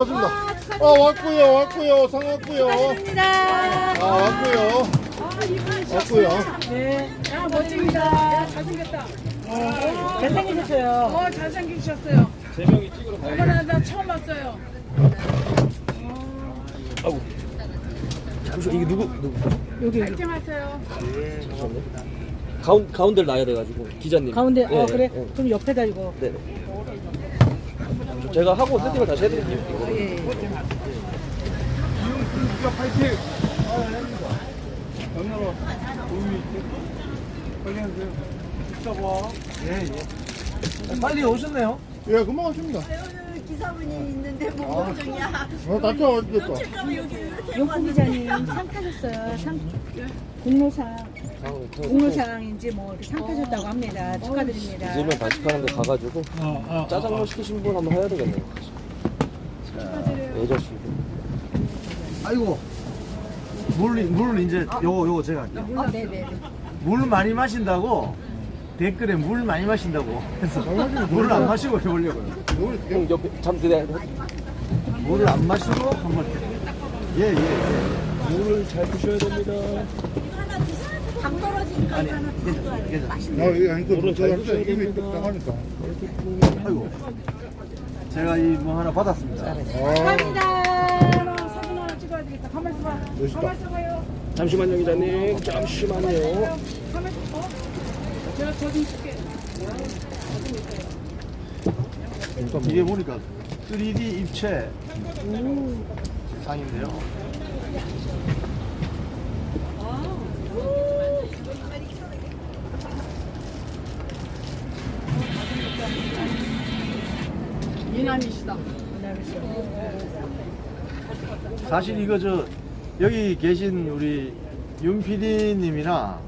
왔습니다. 왔고요. 상 왔고요. 왔고요. 네. 멋집니다. 잘생겼다. 잘생기셨어요. 잘생기셨어요. 세 명이 찍으러 가야 돼. 어머나, 나 처음 봤어요. 아우. 잠시 이게 누구? 여기. 안녕하세요. 가운데를 놔야 돼가지고 기자님. 가운데, 네, 그래? 네. 그럼 옆에다 이거. 네. 제가 하고 세팅을 다시 해드릴게요. 예. 파이팅! 연나라 도움이 빨리 하세요. 이따 봐. 예. 빨리 오셨네요. 예, 금방 왔습니다. 기사분이 있는데 뭐 걱정이야. 다 왔겠다. 그럼 여기 이렇게 용품 기자님 상 타셨어요. 공로상인지 뭐 이렇게 상 타셨다고 합니다. 축하드립니다. 이제면 단식하는데 가가지고 짜장면 시키신 분 한번 해야 되겠네요. 여자씨. 아이고. 물 이제 요거 제가 할게요. 네네. 물 많이 마신다고 댓글에 물 많이 마신다고 해서 물을 안 마시고 해보려고요. 형 옆에 잠들에 물을 안 마시고 한번 예. 물을 잘 드셔야 됩니다. 당 떨어지니까 아니, 이거 하나 드셔야 돼. 맛있네. 이거 아니까 물을 잘 제가 드셔야 이미 됩니다. 딱하니까. 아이고. 제가 이 뭐 하나 받았습니다. 감사합니다. 사진 하나 찍어야 되겠다. 가만 있어봐. 멋있다. 가만 있어봐요. 잠시만요 기자님. 잠시만요. 가만 있어. 제가 저좀 줄게. 이게 보니까 3D 입체 상인데요. 미남이시다. 사실 이거 여기 계신 우리 윤 PD님이나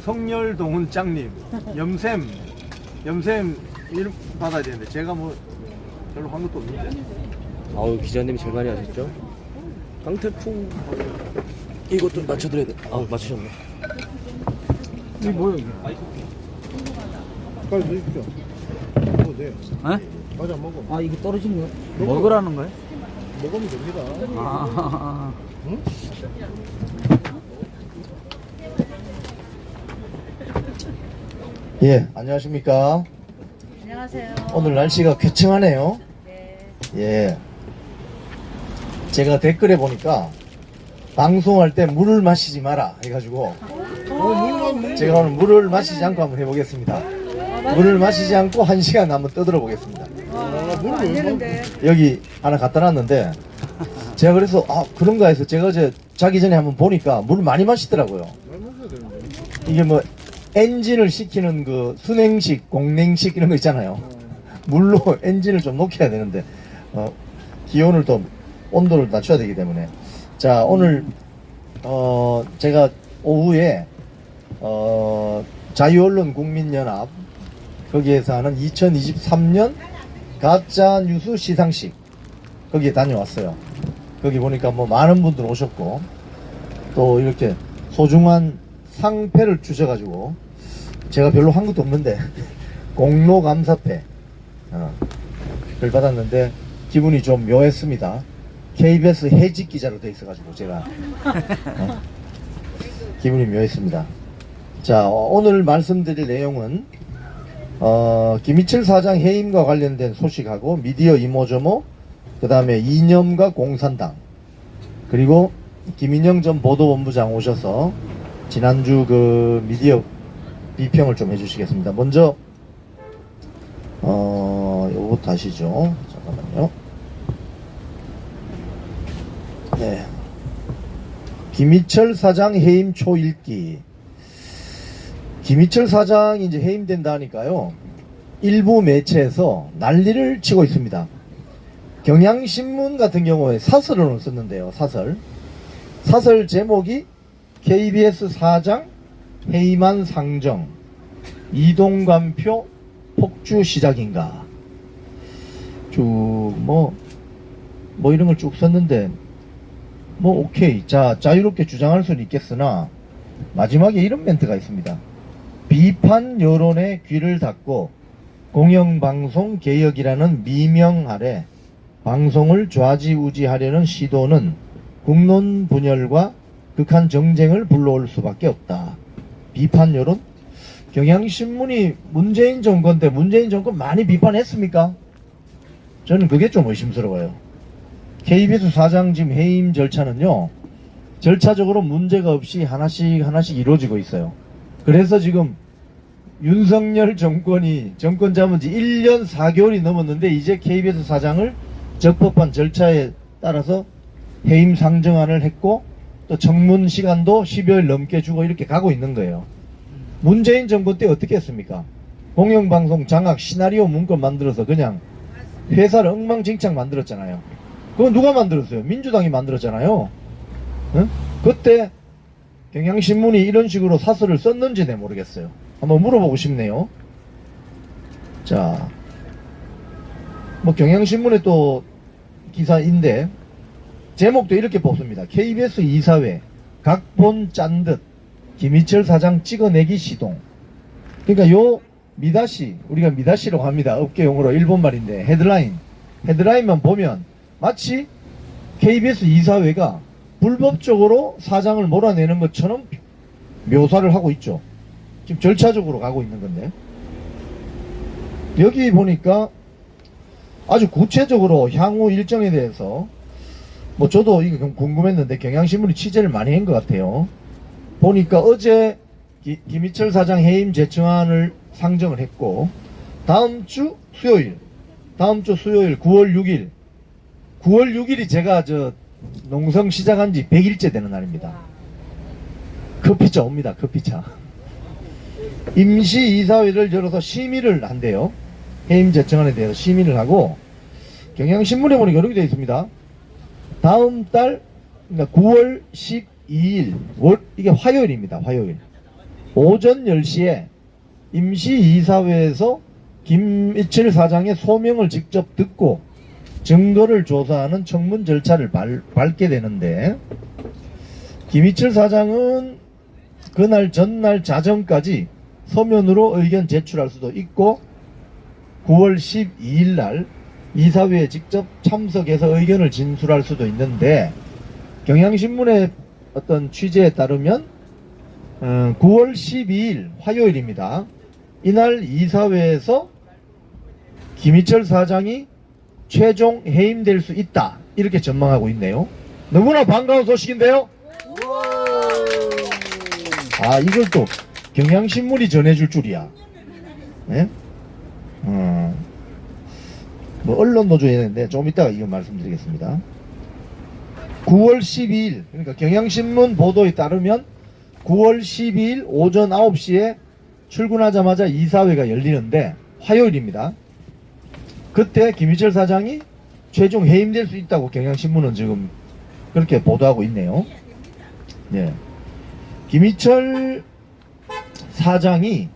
성렬동훈 짱님, 염샘 이름 받아야 되는데 제가 뭐 별로 한 것도 없는데. 아우 기자님이 제일 많이 하셨죠? 강태풍 이것도 맞춰드려야 돼. 아우 맞추셨네. 이게 뭐예요 이게? 빨리 드십시오. 먹어도 돼요. 에? 과자 먹어. 아 이게 떨어진 거예요? 먹으라는 거예요? 먹으면 됩니다. 응? 예, 안녕하십니까. 안녕하세요. 오늘 날씨가 쾌청하네요. 네. 예. 제가 댓글에 보니까 방송할 때 물을 마시지 마라 해가지고 제가 오늘 물을 마시지 않고 한번 해보겠습니다. 물을 마시지 않고 1시간 한번 떠들어 보겠습니다. 안 되는데. 여기 하나 갖다 놨는데 제가 그래서 그런가 해서 제가 어제 자기 전에 한번 보니까 물을 많이 마시더라고요. 이게 뭐 엔진을 식히는 그 순행식, 공냉식 이런 거 있잖아요. 물로 엔진을 좀 녹여야 되는데 기온을 또 온도를 낮춰야 되기 때문에 자 오늘 제가 오후에 자유언론 국민연합 거기에서 하는 2023년 가짜뉴스 시상식 거기에 다녀왔어요. 거기 보니까 뭐 많은 분들 오셨고 또 이렇게 소중한 상패를 주셔가지고 제가 별로 한 것도 없는데 공로 감사패 를 받았는데 기분이 좀 묘했습니다. KBS 해직 기자로 돼 있어가지고 제가 기분이 묘했습니다. 자 오늘 말씀드릴 내용은 김희철 사장 해임과 관련된 소식하고 미디어 이모저모 그 다음에 이념과 공산당 그리고 김인영 전 보도본부장 오셔서 지난주 그 미디어 비평을 좀 해주시겠습니다. 먼저 요거부터 하시죠. 잠깐만요. 네. 김희철 사장 해임 초읽기. 김희철 사장이 이제 해임된다 하니까요. 일부 매체에서 난리를 치고 있습니다. 경향신문 같은 경우에 사설을 썼는데요. 사설 제목이 KBS 사장 해임안 상정 이동관표 폭주 시작인가 쭉 뭐 이런 걸 쭉 썼는데 뭐 오케이 자 자유롭게 주장할 수는 있겠으나 마지막에 이런 멘트가 있습니다. 비판 여론에 귀를 닫고 공영방송 개혁이라는 미명 아래 방송을 좌지우지하려는 시도는 국론 분열과 극한 정쟁을 불러올 수밖에 없다. 비판 여론? 경향신문이 문재인 정권 때 문재인 정권 많이 비판했습니까? 저는 그게 좀 의심스러워요. KBS 사장짐 해임 절차는요, 절차적으로 문제가 없이 하나씩 이루어지고 있어요. 그래서 지금 윤석열 정권이 정권 잡은 지 1년 4개월이 넘었는데 이제 KBS 사장을 적법한 절차에 따라서 해임 상정안을 했고 또 청문 시간도 10여일 넘게 주고 이렇게 가고 있는 거예요. 문재인 정권 때 어떻게 했습니까? 공영방송 장악 시나리오 문건 만들어서 그냥 회사를 엉망진창 만들었잖아요. 그건 누가 만들었어요? 민주당이 만들었잖아요. 응? 그때 경향신문이 이런 식으로 사설을 썼는지 내 모르겠어요. 한번 물어보고 싶네요. 자, 뭐 경향신문의 또 기사인데 제목도 이렇게 뽑습니다. KBS 이사회 각본 짠 듯 김희철 사장 찍어내기 시동. 그러니까 요 미다시, 우리가 미다시라고 합니다. 업계용어로 일본말인데 헤드라인만 보면 마치 KBS 이사회가 불법적으로 사장을 몰아내는 것처럼 묘사를 하고 있죠. 지금 절차적으로 가고 있는 건데 여기 보니까 아주 구체적으로 향후 일정에 대해서 뭐 저도 이거 궁금했는데 경향신문이 취재를 많이 한 것 같아요. 보니까 어제 김희철 사장 해임 제청안을 상정을 했고 다음 주 수요일 9월 6일이 제가 저 농성 시작한 지 100일째 되는 날입니다. 커피차 옵니다. 커피차. 임시이사회를 열어서 심의를 한대요. 해임 제청안에 대해서 심의를 하고 경향신문에 보니까 이렇게 되어 있습니다. 다음 달 그러니까 9월 12일 이게 화요일입니다. 화요일 오전 10시에 임시이사회에서 김희철 사장의 소명을 직접 듣고 증거를 조사하는 청문 절차를 밟게 되는데 김희철 사장은 그날 전날 자정까지 서면으로 의견 제출할 수도 있고 9월 12일 날 이사회에 직접 참석해서 의견을 진술할 수도 있는데 경향신문의 어떤 취재에 따르면 9월 12일 화요일입니다. 이날 이사회에서 김희철 사장이 최종 해임될 수 있다 이렇게 전망하고 있네요. 너무나 반가운 소식인데요. 아 이걸 또 경향신문이 전해줄 줄이야. 네? 뭐 언론노조 했는데 좀 이따가 이거 말씀드리겠습니다. 9월 12일 그러니까 경향신문 보도에 따르면 9월 12일 오전 9시에 출근하자마자 이사회가 열리는데 화요일입니다. 그때 김희철 사장이 최종 해임될 수 있다고 경향신문은 지금 그렇게 보도하고 있네요. 네. 김희철 사장이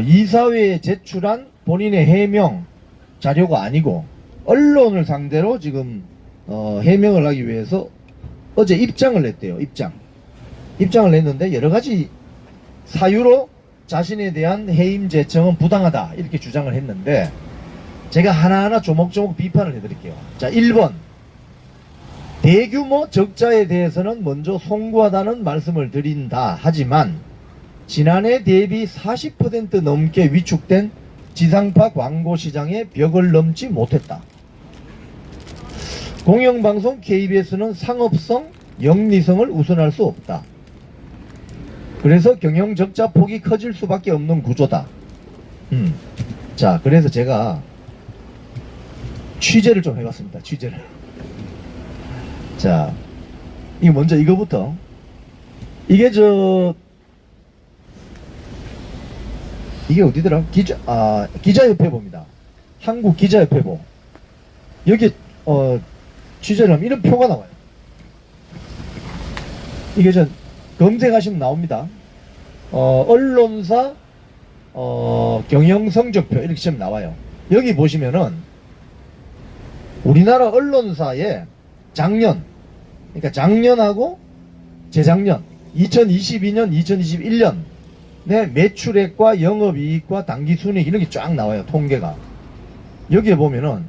이사회에 제출한 본인의 해명 자료가 아니고 언론을 상대로 지금 해명을 하기 위해서 어제 입장을 냈대요. 입장을 냈는데 여러가지 사유로 자신에 대한 해임 제청은 부당하다 이렇게 주장을 했는데 제가 하나하나 조목조목 비판을 해드릴게요. 자, 1번 대규모 적자에 대해서는 먼저 송구하다는 말씀을 드린다 하지만 지난해 대비 40% 넘게 위축된 지상파 광고 시장의 벽을 넘지 못했다. 공영방송 KBS는 상업성, 영리성을 우선할 수 없다. 그래서 경영적자 폭이 커질 수밖에 없는 구조다. 자, 그래서 제가 취재를 좀 해봤습니다. 취재를. 자, 이거 먼저 이거부터. 이게 이게 어디더라? 기자협회보입니다. 한국 기자협회보. 여기 취재를 하면 이런 표가 나와요. 이게 검색하시면 나옵니다. 언론사 경영성적표 이렇게 치면 나와요. 여기 보시면은 우리나라 언론사의 작년, 그러니까 작년하고 재작년 2022년, 2021년 내 매출액과 영업이익과 당기순이익 이런 게 쫙 나와요. 통계가. 여기에 보면은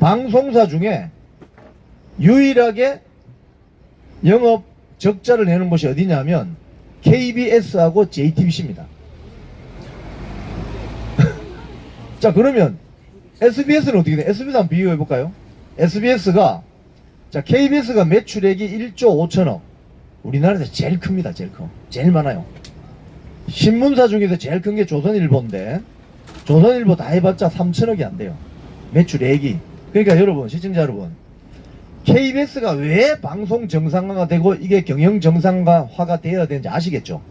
방송사 중에 유일하게 영업 적자를 내는 곳이 어디냐면 KBS하고 JTBC입니다. 자, 그러면 SBS는 어떻게 돼? SBS 한번 비교해 볼까요? SBS가, 자, KBS가 매출액이 1조 5천억. 우리나라에서 제일 큽니다. 제일 커. 제일 많아요. 신문사 중에서 제일 큰 게 조선일보인데, 조선일보 다 해봤자 3천억이 안 돼요. 매출액이. 그러니까 여러분, 시청자 여러분, KBS가 왜 방송 정상화가 되고 이게 경영 정상화가 되어야 되는지 아시겠죠?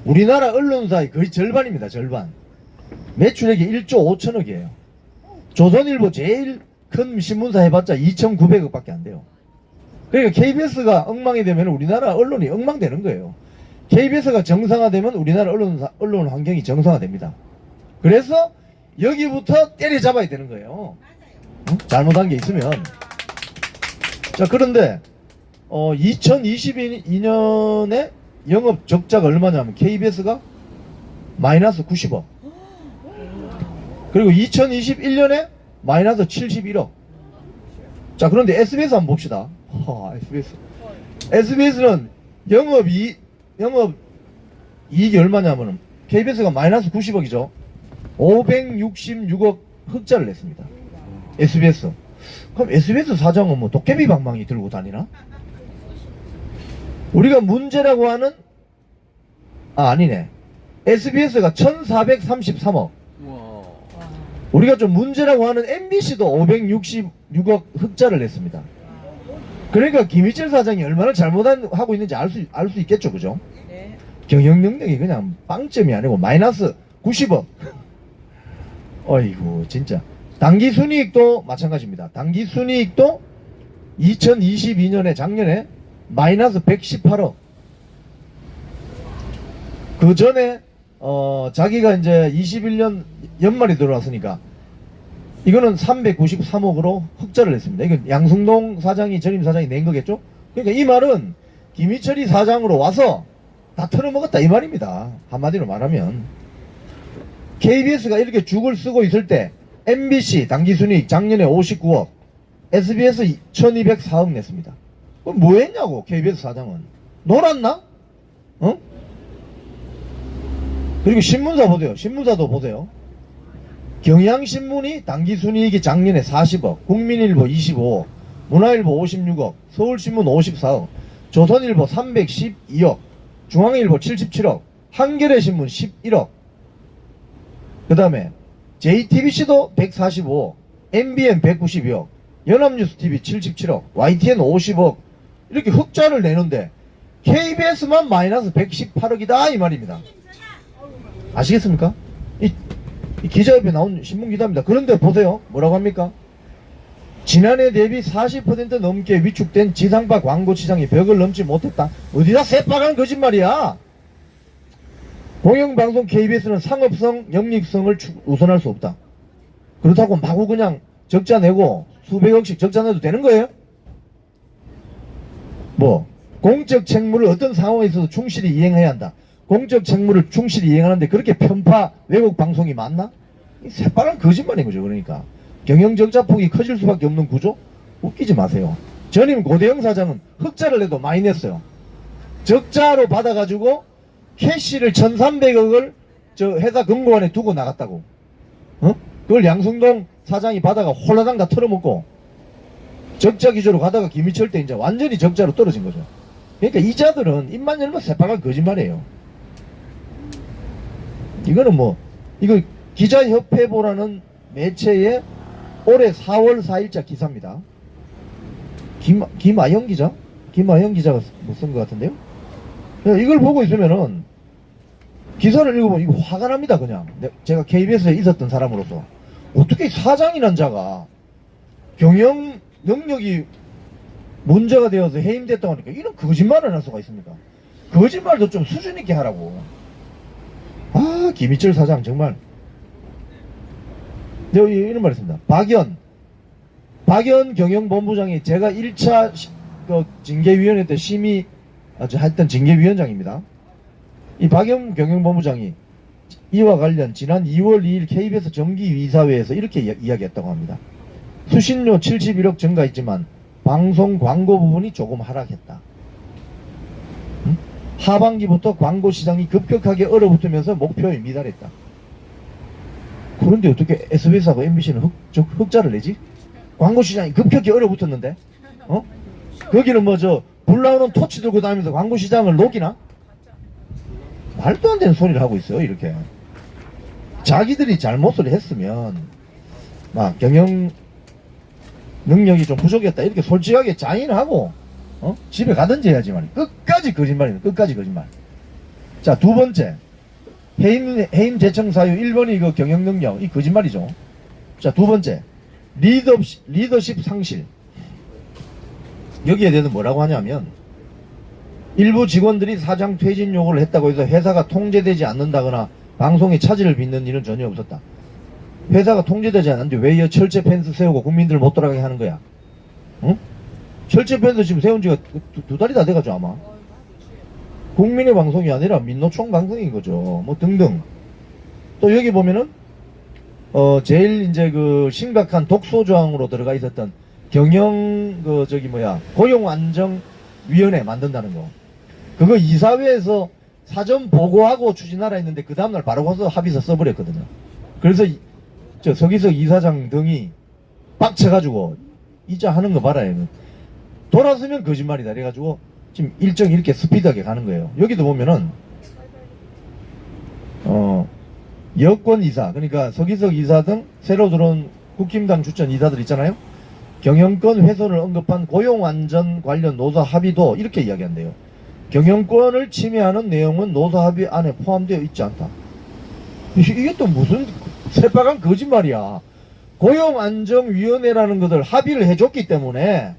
우리나라 언론사의 거의 절반입니다. 절반. 매출액이 1조 5천억이에요. 조선일보 제일 큰 신문사 해봤자 2,900억 밖에 안 돼요. 그러니까 KBS가 엉망이 되면 우리나라 언론이 엉망되는 거예요. KBS가 정상화되면 우리나라 언론 환경이 정상화됩니다. 그래서 여기부터 때려잡아야 되는 거예요. 응? 잘못한 게 있으면. 자, 그런데 2022년에 영업 적자가 얼마냐면 KBS가 마이너스 90억. 그리고 2021년에 마이너스 71억. 자, 그런데 SBS 한번 봅시다. SBS는 영업 이익이 얼마냐면은 KBS가 마이너스 90억이죠. 566억 흑자를 냈습니다. SBS. 그럼 SBS 사장은 뭐 도깨비 방망이 들고 다니나? 우리가 문제라고 하는, 아니네. SBS가 1433억. 우리가 좀 문제라고 하는 MBC도 566억 흑자를 냈습니다. 그러니까 김희철 사장이 얼마나 잘못하고 있는지 알 수 있겠죠, 그죠? 네. 경영 능력이 그냥 빵점이 아니고 마이너스 90억. 어이구, 진짜. 당기 순이익도 마찬가지입니다. 당기 순이익도 2022년에 작년에 마이너스 118억. 그 전에 자기가 이제 21년 연말이 들어왔으니까 이거는 393억으로 흑자를 냈습니다. 이건 양승동 사장이, 전임 사장이 낸 거겠죠? 그러니까 이 말은 김희철이 사장으로 와서 다 털어먹었다 이 말입니다. 한마디로 말하면. KBS가 이렇게 죽을 쓰고 있을 때 MBC 당기순이익 작년에 59억, SBS 1204억 냈습니다. 그럼 뭐 했냐고, KBS 사장은. 놀았나? 어? 그리고 신문사 보세요. 신문사도 보세요. 경향신문이 당기순이익이 작년에 40억, 국민일보 25억, 문화일보 56억, 서울신문 54억, 조선일보 312억, 중앙일보 77억, 한겨레신문 11억, 그 다음에 JTBC도 145억, MBN 192억, 연합뉴스TV 77억, YTN 50억, 이렇게 흑자를 내는데 KBS만 마이너스 118억이다 이 말입니다. 아시겠습니까? 이 기자 옆에 나온 신문기자입니다. 그런데 보세요. 뭐라고 합니까? 지난해 대비 40% 넘게 위축된 지상파 광고 시장이 벽을 넘지 못했다. 어디다 새빨간 거짓말이야. 공영방송 KBS는 상업성, 영립성을 우선할 수 없다. 그렇다고 마구 그냥 적자 내고 수백억씩 적자 내도 되는 거예요? 뭐 공적 책무를 어떤 상황에 있어서 충실히 이행해야 한다. 공적 책무를 충실히 이행하는데 그렇게 편파 외국 방송이 맞나? 새빨간 거짓말인 거죠. 그러니까 경영 적자 폭이 커질 수밖에 없는 구조? 웃기지 마세요. 전임 고대영 사장은 흑자를 내도 많이 냈어요. 적자로 받아가지고 캐시를 1300억을 저 회사 금고안에 두고 나갔다고. 그걸 양승동 사장이 받아가 홀라당 다 털어먹고 적자 기조로 가다가 김희철 때 이제 완전히 적자로 떨어진 거죠. 그러니까 이자들은 입만 열면 새빨간 거짓말이에요. 이거는 뭐 이거 기자협회보라는 매체의 올해 4월 4일자 기사입니다. 김아영 기자? 김아영 기자가 뭐 쓴 것 같은데요? 이걸 보고 있으면은 기사를 읽어보면 이거 화가 납니다. 그냥 제가 KBS에 있었던 사람으로서 어떻게 사장이란 자가 경영 능력이 문제가 되어서 해임됐다고 하니까 이런 거짓말을 할 수가 있습니까? 거짓말도 좀 수준 있게 하라고. 아, 김희철 사장 정말. 여기 이런 말 있습니다. 박연 경영본부장이 제가 1차 징계위원회 때 심의 했던 징계위원장입니다. 이 박연 경영본부장이 이와 관련 지난 2월 2일 KBS 정기이사회에서 이렇게 이야기했다고 합니다. 수신료 71억 증가했지만 방송 광고 부분이 조금 하락했다. 응? 하반기부터 광고 시장이 급격하게 얼어붙으면서 목표에 미달했다. 그런데 어떻게 SBS하고 MBC는 흑자를 내지? 광고 시장이 급격히 얼어붙었는데, 어? 거기는 뭐 불 나오는 토치 들고 다니면서 광고 시장을 녹이나? 말도 안 되는 소리를 하고 있어요, 이렇게. 자기들이 잘못을 했으면, 막 경영 능력이 좀 부족했다, 이렇게 솔직하게 자인하고, 집에 가든지 해야지 말이야. 끝까지 거짓말이네, 끝까지 거짓말. 자, 두 번째. 해임 재청 사유 1번이 그 경영 능력, 이 거짓말이죠. 자, 두 번째. 리더십 상실. 여기에 대해서 뭐라고 하냐면, 일부 직원들이 사장 퇴진 요구를 했다고 해서 회사가 통제되지 않는다거나 방송에 차질을 빚는 일은 전혀 없었다. 회사가 통제되지 않는데 왜 철제 펜스 세우고 국민들 못 돌아가게 하는 거야? 응? 철제 펜스 지금 세운 지가 두 달이 다 돼가죠, 아마. 국민의 방송이 아니라 민노총 방송인 거죠. 뭐 등등. 또 여기 보면은, 제일 이제 그 심각한 독소조항으로 들어가 있었던 경영, 고용안정위원회 만든다는 거. 그거 이사회에서 사전 보고하고 추진하라 했는데 그 다음날 바로 가서 합의서 써버렸거든요. 그래서 서기석 이사장 등이 빡쳐가지고 이자 하는 거 봐라요. 돌아서면 거짓말이다. 그래가지고 지금 일정 이렇게 스피드하게 가는 거예요. 여기도 보면은 여권 이사, 그러니까 서기석 이사 등 새로 들어온 국힘당 추천 이사들 있잖아요. 경영권 훼손을 언급한 고용안전 관련 노사 합의도 이렇게 이야기한대요. 경영권을 침해하는 내용은 노사 합의 안에 포함되어 있지 않다. 이게 또 무슨 새빨간 거짓말이야. 고용안정위원회라는 것을 합의를 해줬기 때문에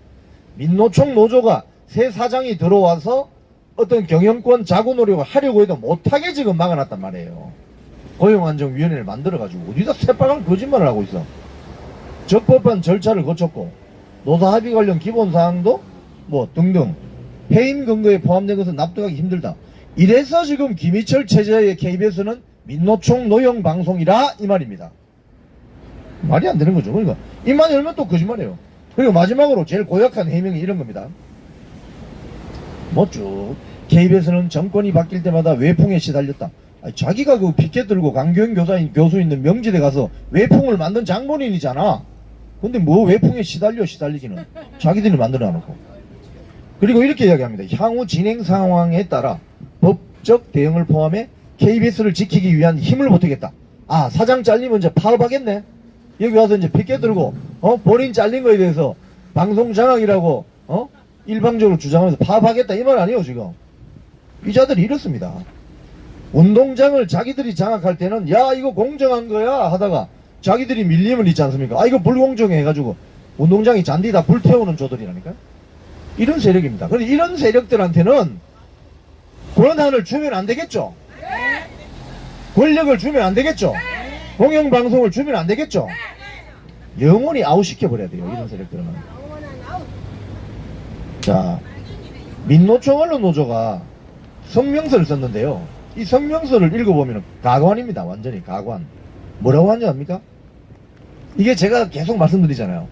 민노총 노조가 새 사장이 들어와서 어떤 경영권 자구 노력을 하려고 해도 못하게 지금 막아놨단 말이에요. 고용안정위원회를 만들어가지고 어디다 새빨간 거짓말을 하고 있어. 적법한 절차를 거쳤고 노사 합의 관련 기본사항도 뭐 등등 해임 근거에 포함된 것은 납득하기 힘들다. 이래서 지금 김희철 체제의 KBS는 민노총 노영 방송이라 이 말입니다. 말이 안 되는 거죠. 그러니까 입만 열면 또 거짓말이에요. 그리고 마지막으로 제일 고약한 해명이 이런 겁니다. 뭐 쭉 KBS는 정권이 바뀔 때마다 외풍에 시달렸다. 아니, 자기가 그 피켓 들고 강교영 교수 있는 명지대 가서 외풍을 만든 장본인이잖아. 근데 뭐 외풍에 시달리기는 자기들이 만들어 놓고. 그리고 이렇게 이야기합니다. 향후 진행 상황에 따라 법적 대응을 포함해 KBS를 지키기 위한 힘을 보태겠다. 아, 사장 잘리면 이제 파업하겠네. 여기 와서 이제 피켓 들고 본인 잘린 거에 대해서 방송 장악이라고 일방적으로 주장하면서 파업하겠다 이 말 아니에요. 지금 이자들이 이렇습니다. 운동장을 자기들이 장악할 때는 야 이거 공정한 거야 하다가 자기들이 밀림을 있지 않습니까? 아 이거 불공정해 해가지고 운동장이 잔디 다 불태우는 조들이라니까. 이런 세력입니다. 그런데 이런 세력들한테는 권한을 주면 안 되겠죠. 권력을 주면 안 되겠죠. 공영방송을 주면 안 되겠죠. 영원히 아웃시켜버려야 돼요. 이런 세력들은. 자, 민노총 언론노조가 성명서를 썼는데요. 이 성명서를 읽어보면 가관입니다. 완전히 가관. 뭐라고 하는지 압니까? 이게 제가 계속 말씀드리잖아요.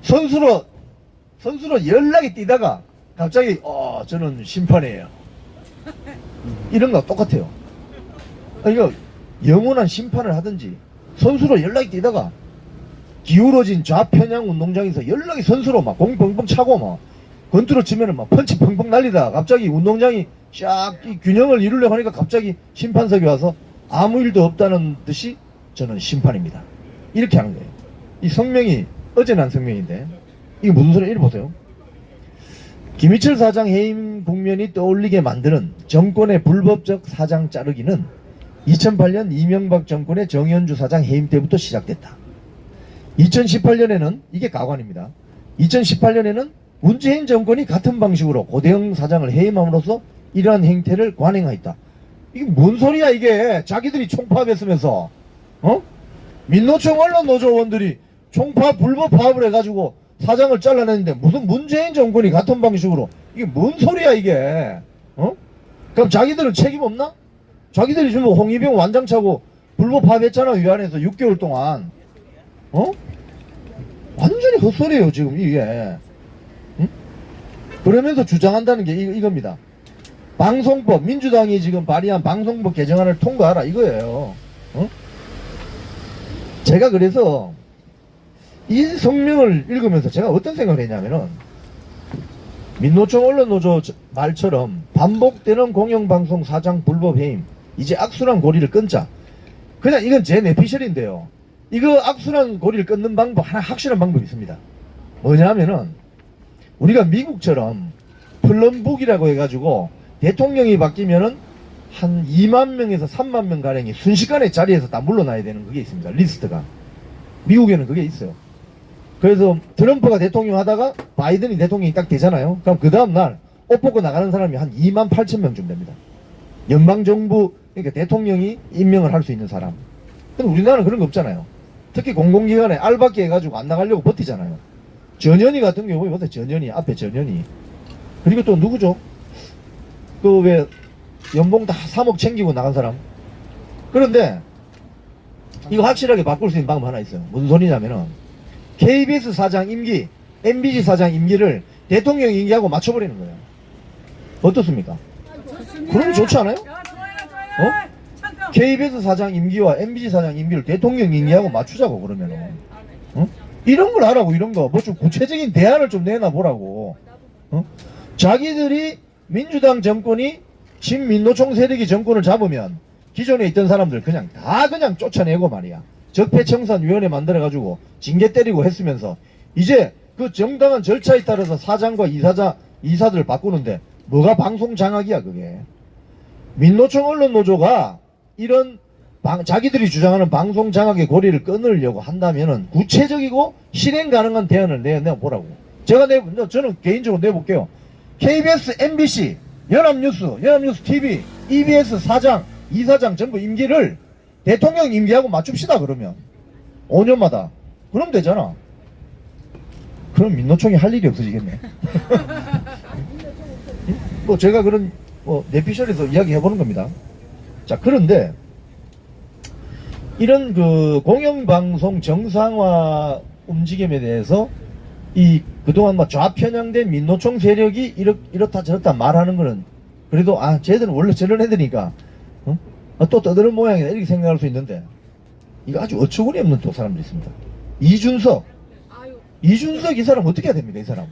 선수로 연락이 뛰다가 갑자기 저는 심판이에요. 이런 거 똑같아요. 이거 영원한 심판을 하든지 선수로 연락이 뛰다가 기울어진 좌편향 운동장에서 연락이 선수로 막 공 뻥뻥 차고 막 권투로 치면은 막 펀치 펑펑 날리다가 갑자기 운동장이 쫙 이 균형을 이루려고 하니까 갑자기 심판석에 와서 아무 일도 없다는 듯이 저는 심판입니다. 이렇게 하는 거예요. 이 성명이 어제 난 성명인데 이게 무슨 소리야? 이리 보세요. 김희철 사장 해임 국면이 떠올리게 만드는 정권의 불법적 사장 자르기는 2008년 이명박 정권의 정현주 사장 해임 때부터 시작됐다. 2018년에는 이게 가관입니다. 2018년에는 문재인 정권이 같은 방식으로 고대영 사장을 해임함으로써 이러한 행태를 관행하였다. 이게 뭔 소리야 이게. 자기들이 총파업했으면서 민노총 언론노조원들이 총파업 불법 파업을 해가지고 사장을 잘라냈는데 무슨 문재인 정권이 같은 방식으로 이게 뭔 소리야 이게. 그럼 자기들은 책임 없나? 자기들이 지금 홍위병 완장 차고 불법 파업했잖아. 위안에서 6개월 동안. 완전히 헛소리예요 지금 이게. 응? 그러면서 주장한다는 게 이겁니다. 방송법, 민주당이 지금 발의한 방송법 개정안을 통과하라 이거예요. 응? 제가 그래서 이 성명을 읽으면서 제가 어떤 생각을 했냐면은, 민노총 언론노조 말처럼 반복되는 공영방송 사장 불법 해임, 이제 악순환 고리를 끊자. 그냥 이건 제 내피셜인데요. 이거 악순환 고리를 끊는 방법, 하나 확실한 방법이 있습니다. 뭐냐면은, 우리가 미국처럼 플럼북이라고 해가지고 대통령이 바뀌면은 한 2만 명에서 3만 명 가량이 순식간에 자리에서 다 물러나야 되는 그게 있습니다. 리스트가. 미국에는 그게 있어요. 그래서 트럼프가 대통령 하다가 바이든이 대통령이 딱 되잖아요. 그럼 그 다음날 옷 벗고 나가는 사람이 한 2만 8천 명쯤 됩니다. 연방정부, 그러니까 대통령이 임명을 할 수 있는 사람. 근데 우리나라는 그런 거 없잖아요. 특히 공공기관에 알바끼 해가지고 안 나가려고 버티잖아요. 전현희 같은 경우에 보세요. 전현희, 앞에 전현희. 그리고 또 누구죠? 그 왜 연봉 다 3억 챙기고 나간 사람. 그런데 이거 확실하게 바꿀 수 있는 방법 하나 있어요. 무슨 소리냐면은, KBS 사장 임기, MBC 사장 임기를 대통령 임기하고 맞춰버리는 거예요. 어떻습니까? 그럼 좋지 않아요? KBS 사장 임기와 MBC 사장 임기를 대통령 임기하고 맞추자고 그러면은. 이런 걸 하라고, 이런 거. 뭐 좀 구체적인 대안을 좀 내놔 보라고. 자기들이 민주당 정권이 신민노총 세력이 정권을 잡으면 기존에 있던 사람들 그냥 다 그냥 쫓아내고 말이야. 적폐청산위원회 만들어가지고 징계 때리고 했으면서 이제 그 정당한 절차에 따라서 사장과 이사들을 바꾸는데 뭐가 방송 장악이야 그게. 민노총 언론노조가 이런 자기들이 주장하는 방송 장악의 고리를 끊으려고 한다면은 구체적이고 실행 가능한 대안을 내보라고. 저는 개인적으로 내볼게요. KBS, MBC, 연합뉴스 TV, EBS 사장, 이사장 전부 임기를 대통령 임기하고 맞춥시다 그러면 5년마다. 그럼 되잖아. 그럼 민노총이 할 일이 없어지겠네. 뭐 제가 그런 내피셜에서 이야기 해보는 겁니다. 자, 그런데 이런 그 공영방송 정상화 움직임에 대해서 그동안 뭐 좌편향된 민노총 세력이 이렇다 저렇다 말하는 거는 그래도 쟤들은 원래 저런 애들이니까 또 떠드는 모양이다 이렇게 생각할 수 있는데, 이거 아주 어처구니 없는 또 사람들이 있습니다. 이준석 이 사람 어떻게 해야 됩니까?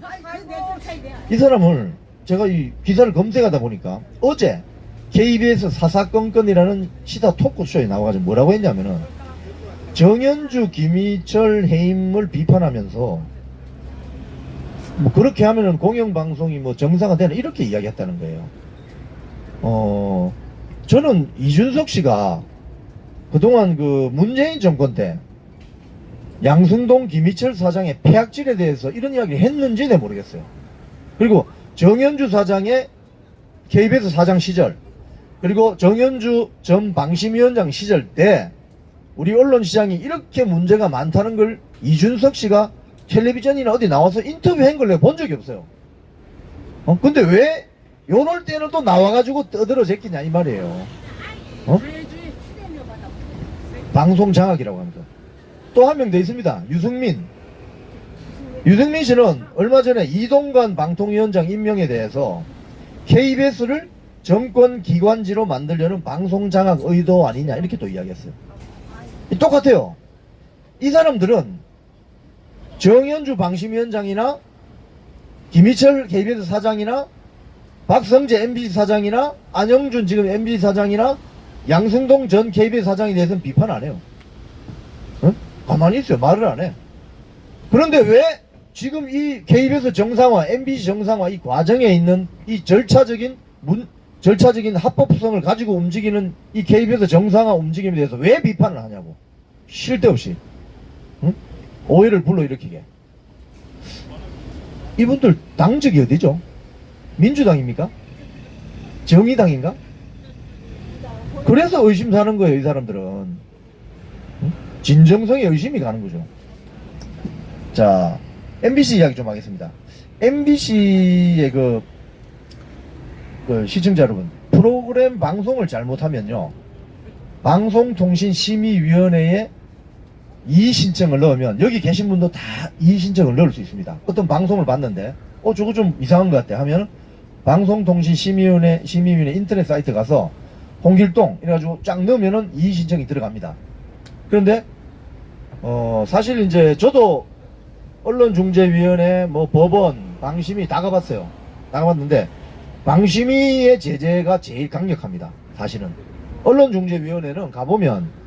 이 사람을 제가 이 기사를 검색하다 보니까 어제 KBS 사사건건이라는 시사 토크쇼에 나와가지고 뭐라고 했냐면은, 정현주 김희철 해임을 비판하면서 뭐 그렇게 하면은 공영방송이 뭐 정상화되는 이렇게 이야기했다는 거예요. 저는 이준석 씨가 그동안 그 문재인 정권 때 양승동 김희철 사장의 폐악질에 대해서 이런 이야기를 했는지 내 모르겠어요. 그리고 정현주 사장의 KBS 사장 시절, 그리고 정현주 전 방심위원장 시절 때 우리 언론시장이 이렇게 문제가 많다는 걸 이준석 씨가 텔레비전이나 어디 나와서 인터뷰한 걸 내가 본 적이 없어요. 근데 왜 요럴 때는 또 나와가지고 떠들어 제끼냐 이 말이에요. 방송 장악이라고 합니다. 또 한 명 더 있습니다. 유승민 씨는 얼마 전에 이동관 방통위원장 임명에 대해서 KBS를 정권 기관지로 만들려는 방송 장악 의도 아니냐 이렇게 또 이야기했어요. 똑같아요. 이 사람들은 정현주 방심위원장이나 김희철 KBS 사장이나 박성재 MBC 사장이나 안영준 지금 MBC 사장이나 양승동 전 KBS 사장에 대해서는 비판 안 해요. 가만히 있어요. 말을 안 해. 그런데 왜 지금 이 KBS 정상화, MBC 정상화 이 과정에 있는 이 절차적인 합법성을 가지고 움직이는 이 KBS 정상화 움직임에 대해서 왜 비판을 하냐고. 쉴 데 없이. 오해를 불러일으키게. 이분들 당적이 어디죠? 민주당입니까? 정의당인가? 그래서 의심사는 거예요, 이 사람들은. 진정성에 의심이 가는 거죠. 자, MBC 이야기 좀 하겠습니다. MBC의 그 시청자 여러분, 프로그램 방송을 잘못하면요, 방송통신심의위원회에 이의 신청을 넣으면 여기 계신 분도 다 이의 신청을 넣을 수 있습니다. 어떤 방송을 봤는데 저거 좀 이상한 것 같아 하면 방송통신심의위원회 인터넷 사이트 가서 홍길동 이래가지고 쫙 넣으면은 이의 신청이 들어갑니다. 그런데 사실 이제 저도 언론중재위원회 뭐 법원 방심위 다 가봤어요. 다 가봤는데 방심위의 제재가 제일 강력합니다. 사실은 언론중재위원회는 가보면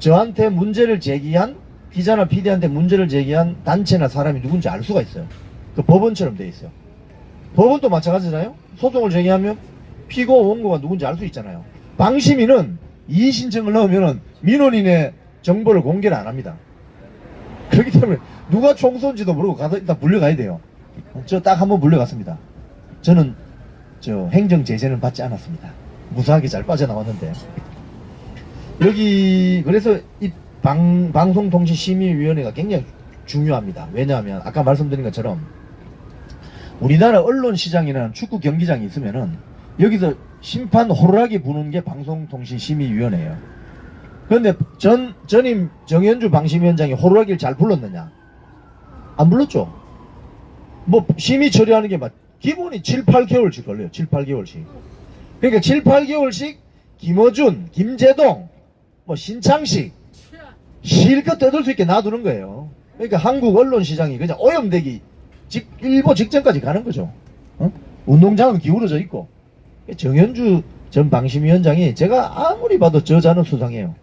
저한테 문제를 제기한 기자나 PD한테 문제를 제기한 단체나 사람이 누군지 알 수가 있어요. 그 법원처럼 돼 있어요. 법원도 마찬가지잖아요. 소송을 제기하면 피고 원고가 누군지 알 수 있잖아요. 방심위는 이의 신청을 넣으면은 민원인의 정보를 공개를 안 합니다. 그렇기 때문에 누가 총 쏜지도 모르고 가서 일단 불려가야 돼요. 저 딱 한번 불려갔습니다. 저는 행정 제재는 받지 않았습니다. 무사하게 잘 빠져나왔는데 여기 그래서 이 방송통신심의위원회가 굉장히 중요합니다. 왜냐하면 아까 말씀드린 것처럼 우리나라 언론시장이라는 축구 경기장이 있으면은 여기서 심판 호루라기 부는 게 방송통신심의위원회예요. 그런데 전임 정현주 방심위원장이 호루라기를 잘 불렀느냐? 안 불렀죠. 뭐 심의 처리하는 게 막 기본이 7, 8개월씩 걸려요. 7, 8개월씩. 그러니까 7, 8개월씩 김어준, 김재동, 뭐 신창식 실컷 떠들 수 있게 놔두는 거예요. 그러니까 한국 언론 시장이 그냥 오염되기 일보 직전까지 가는 거죠. 운동장은 기울어져 있고. 정현주 전 방심위원장이 제가 아무리 봐도 저자는 수상해요.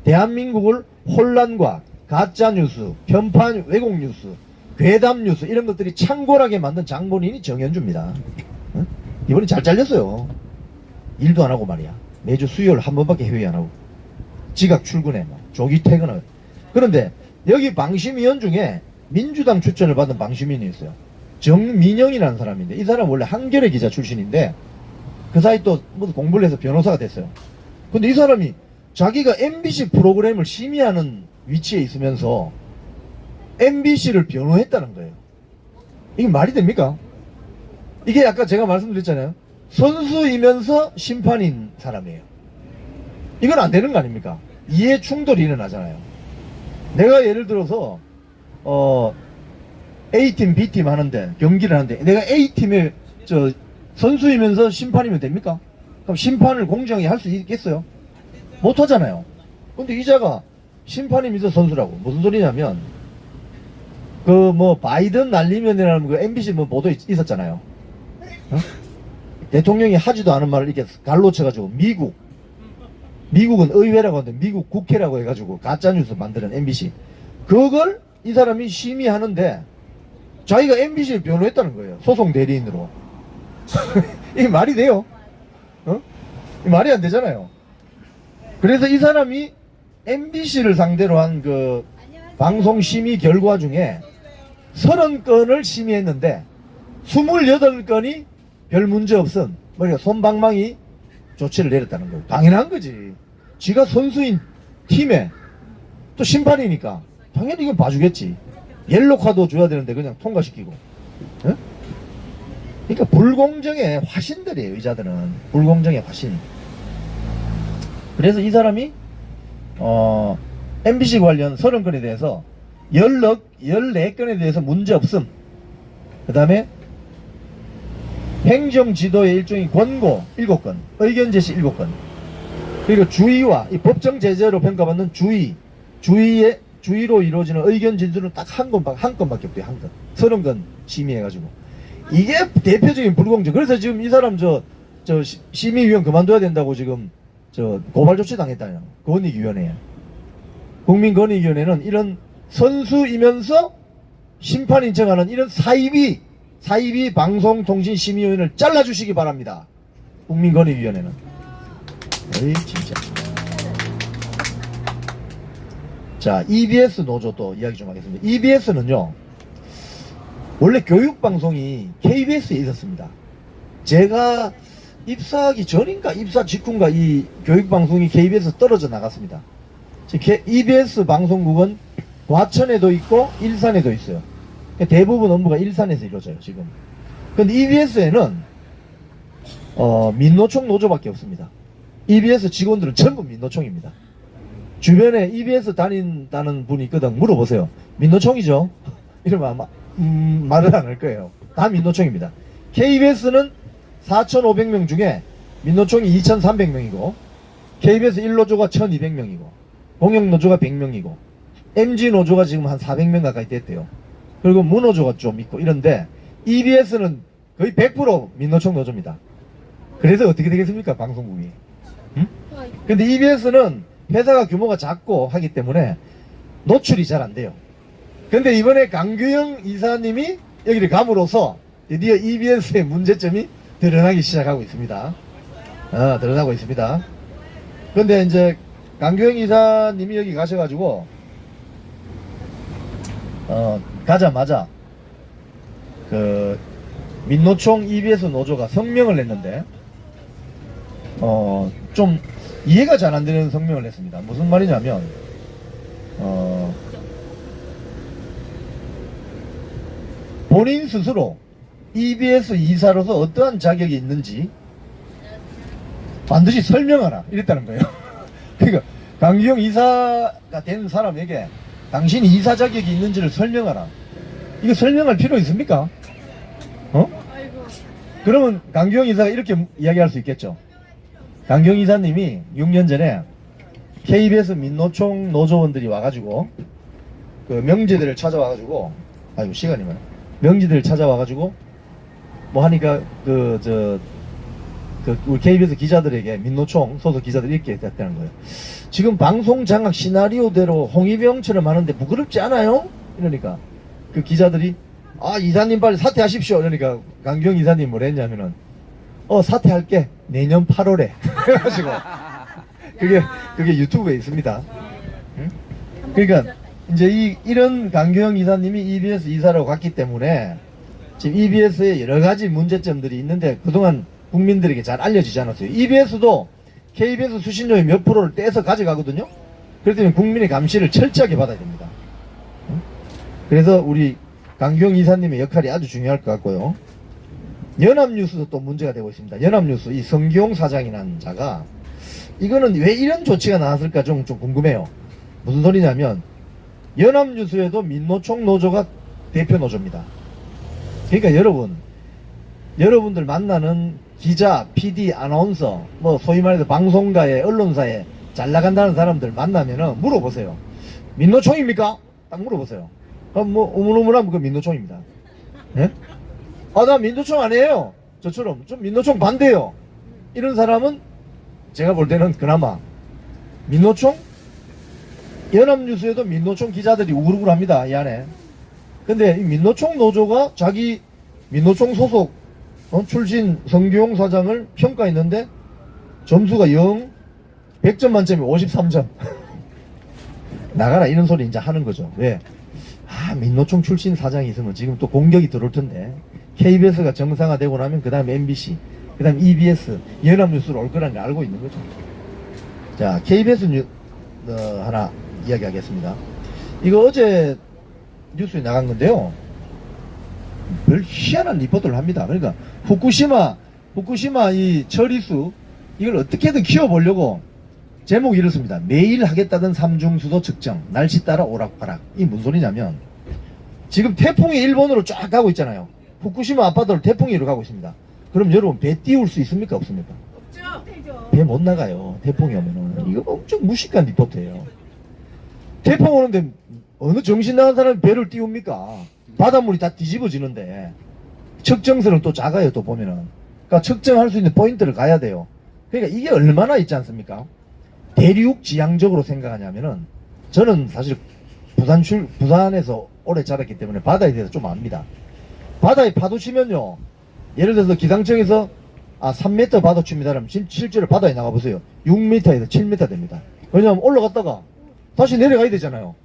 대한민국을 혼란과 가짜뉴스, 편파 왜곡뉴스, 괴담뉴스 이런 것들이 창궐하게 만든 장본인이 정현주입니다. 이번에 잘 잘렸어요. 일도 안 하고 말이야. 매주 수요일 한 번밖에 회의 안 하고 지각 출근해 막 조기 퇴근하고. 그런데 여기 방심위원 중에 민주당 추천을 받은 방심위원이 있어요. 정민영이라는 사람인데 이 사람 원래 한겨레 기자 출신인데 그 사이 또 공부를 해서 변호사가 됐어요. 근데 이 사람이 자기가 MBC 프로그램을 심의하는 위치에 있으면서 MBC를 변호했다는 거예요. 이게 말이 됩니까? 이게 아까 제가 말씀드렸잖아요. 선수이면서 심판인 사람이에요. 이건 안 되는 거 아닙니까? 이해 충돌이 일어나잖아요. 내가 예를 들어서 A팀, B팀 하는데 경기를 하는데 내가 A팀의 선수이면서 심판이면 됩니까? 그럼 심판을 공정히 할 수 있겠어요? 못 하잖아요. 근데 이자가 심판이면서 선수라고. 무슨 소리냐면 바이든 날리면이라는 그 MBC 보도 있었잖아요. 대통령이 하지도 않은 말을 이렇게 갈로 쳐가지고 미국은 의회라고 하는데 미국 국회라고 해가지고 가짜뉴스 만드는 MBC. 그걸 이 사람이 심의하는데 자기가 MBC를 변호했다는 거예요. 소송 대리인으로. 이게 말이 돼요? 말이 안 되잖아요. 그래서 이 사람이 MBC를 상대로 한 그 방송 심의 결과 중에 30건을 심의했는데 28건이 별 문제 없음. 그러니까 솜방망이 조치를 내렸다는 거예요. 당연한 거지. 지가 선수인 팀에 또 심판이니까 당연히 이건 봐주겠지. 옐로 카드 줘야 되는데 그냥 통과시키고. 에? 그러니까 불공정의 화신들이에요. 의자들은 불공정의 화신. 그래서 이 사람이 MBC 관련 30건에 대해서 14건에 대해서 문제 없음. 그 다음에 행정지도의 일종의 권고 7건, 의견 제시 7건, 그리고 주의와 이 법정 제재로 평가받는 주의로 이루어지는 의견 진술은 딱 한 건밖에 없대요. 한 건. 30건 심의해가지고. 이게 대표적인 불공정. 그래서 지금 이 사람 심의위원 그만둬야 된다고 지금 고발 조치 당했다요. 권익위원회에. 국민권익위원회는 이런 선수이면서 심판 인정하는 이런 사이비 방송통신심의위원회를 잘라주시기 바랍니다. 국민권익위원회는. 에이 진짜. 자, EBS 노조 또 이야기 좀 하겠습니다. EBS는요 원래 교육방송이 KBS에 있었습니다. 제가 입사하기 전인가 입사 직후인가 이 교육방송이 KBS에서 떨어져 나갔습니다. EBS 방송국은 과천에도 있고 일산에도 있어요. 대부분 업무가 일산에서 이루어져요 지금. 근데 EBS에는 민노총 노조밖에 없습니다. EBS 직원들은 전부 민노총입니다. 주변에 EBS 다닌다는 분이 있거든. 물어보세요. 민노총이죠? 이러면 아마 말을 안 할 거예요. 다 민노총입니다. KBS는 4,500명 중에 민노총이 2,300명이고 KBS 1노조가 1,200명이고 공영노조가 100명이고 MG노조가 지금 한 400명 가까이 됐대요. 그리고 무노조가 좀 있고 이런데 EBS는 거의 100% 민노총 노조입니다. 그래서 어떻게 되겠습니까? 방송국이. 응? 근데 EBS는 회사가 규모가 작고 하기 때문에 노출이 잘 안 돼요. 근데 이번에 강규영 이사님이 여기를 감으로써 드디어 EBS의 문제점이 드러나기 시작하고 있습니다. 드러나고 있습니다. 근데 이제 강규영 이사님이 여기 가셔가지고 가자마자 그 민노총 EBS 노조가 성명을 냈는데 좀 이해가 잘 안 되는 성명을 냈습니다. 무슨 말이냐면 본인 스스로 EBS 이사로서 어떠한 자격이 있는지 반드시 설명하라 이랬다는 거예요. 그러니까 강규영 이사가 된 사람에게 당신이 이사 자격이 있는지를 설명하라. 이거 설명할 필요 있습니까? 그러면 강규영 이사가 이렇게 이야기할 수 있겠죠. 강규영 이사님이 6년 전에 KBS 민노총 노조원들이 와가지고 그 명지들을 찾아와가지고 아이고 시간이 많아. 명지들을 찾아와가지고 뭐 하니까 우리 KBS 기자들에게 민노총 소속 기자들이 이렇게 했다는 거예요. 지금 방송 장악 시나리오대로 홍위병처럼 하는데 부끄럽지 않아요? 이러니까 그 기자들이 이사님 빨리 사퇴하십시오. 그러니까 강규영 이사님 뭐라 했냐면은 사퇴할게 내년 8월에 그래가지고 그게 유튜브에 있습니다. 응? 그러니까 이제 이런 강규영 이사님이 EBS 이사로 갔기 때문에 지금 EBS에 여러 가지 문제점들이 있는데 그동안 국민들에게 잘 알려지지 않았어요. EBS도 KBS 수신료의 몇 프로를 떼서 가져가거든요. 그렇기 때문에 국민의 감시를 철저하게 받아야 됩니다. 응? 그래서 우리 강규영 이사님의 역할이 아주 중요할 것 같고요. 연합뉴스도 또 문제가 되고 있습니다. 연합뉴스 이 성기용 사장이라는 자가 이거는 왜 이런 조치가 나왔을까 좀 궁금해요. 무슨 소리냐면 연합뉴스에도 민노총 노조가 대표 노조입니다. 그러니까 여러분들 만나는 기자, PD, 아나운서 뭐 소위 말해서 방송가에 언론사에 잘 나간다는 사람들 만나면은 물어보세요. 민노총입니까? 딱 물어보세요. 그럼 뭐 우물우물하면 그 민노총입니다. 예? 나 민노총 아니에요. 저처럼 좀 민노총 반대요. 이런 사람은 제가 볼 때는 그나마 민노총 연합뉴스에도 민노총 기자들이 우글우글합니다. 이 안에. 근데 이 민노총 노조가 자기 민노총 소속 출신 성규용 사장을 평가했는데 점수가 100점 만점에 53점. 나가라 이런 소리 이제 하는 거죠. 왜? 민노총 출신 사장이 있으면 지금 또 공격이 들어올 텐데 KBS가 정상화되고 나면 그 다음에 MBC 그 다음에 EBS 연합뉴스로 올 거라는 걸 알고 있는 거죠. 자, KBS 하나 이야기하겠습니다. 이거 어제 뉴스에 나간 건데요. 별 희한한 리포트를 합니다. 그러니까 후쿠시마 이 처리수 이걸 어떻게든 키워보려고 제목이 이렇습니다. 매일 하겠다던 삼중수도 측정 날씨 따라 오락가락. 이 무슨 소리냐면 지금 태풍이 일본으로 쫙 가고 있잖아요. 후쿠시마 앞바다로 태풍이 이로 가고 있습니다. 그럼 여러분 배 띄울 수 있습니까? 없습니까? 없죠. 배 못 나가요. 태풍이 오면은. 이거 엄청 무식한 리포트예요. 태풍 오는데 어느 정신 나간 사람이 배를 띄웁니까? 바닷물이 다 뒤집어지는데 측정선은 또 작아요. 또 보면은. 그러니까 측정할 수 있는 포인트를 가야 돼요. 그러니까 이게 얼마나 있지 않습니까? 대륙 지향적으로 생각하냐면은 저는 사실 부산에서 오래 자랐기 때문에 바다에 대해서 좀 압니다. 바다에 파도 치면요, 예를 들어서 기상청에서 3m 파도 칩니다. 그러면 실제로 바다에 나가보세요. 6m에서 7m 됩니다. 왜냐하면 올라갔다가 다시 내려가야 되잖아요.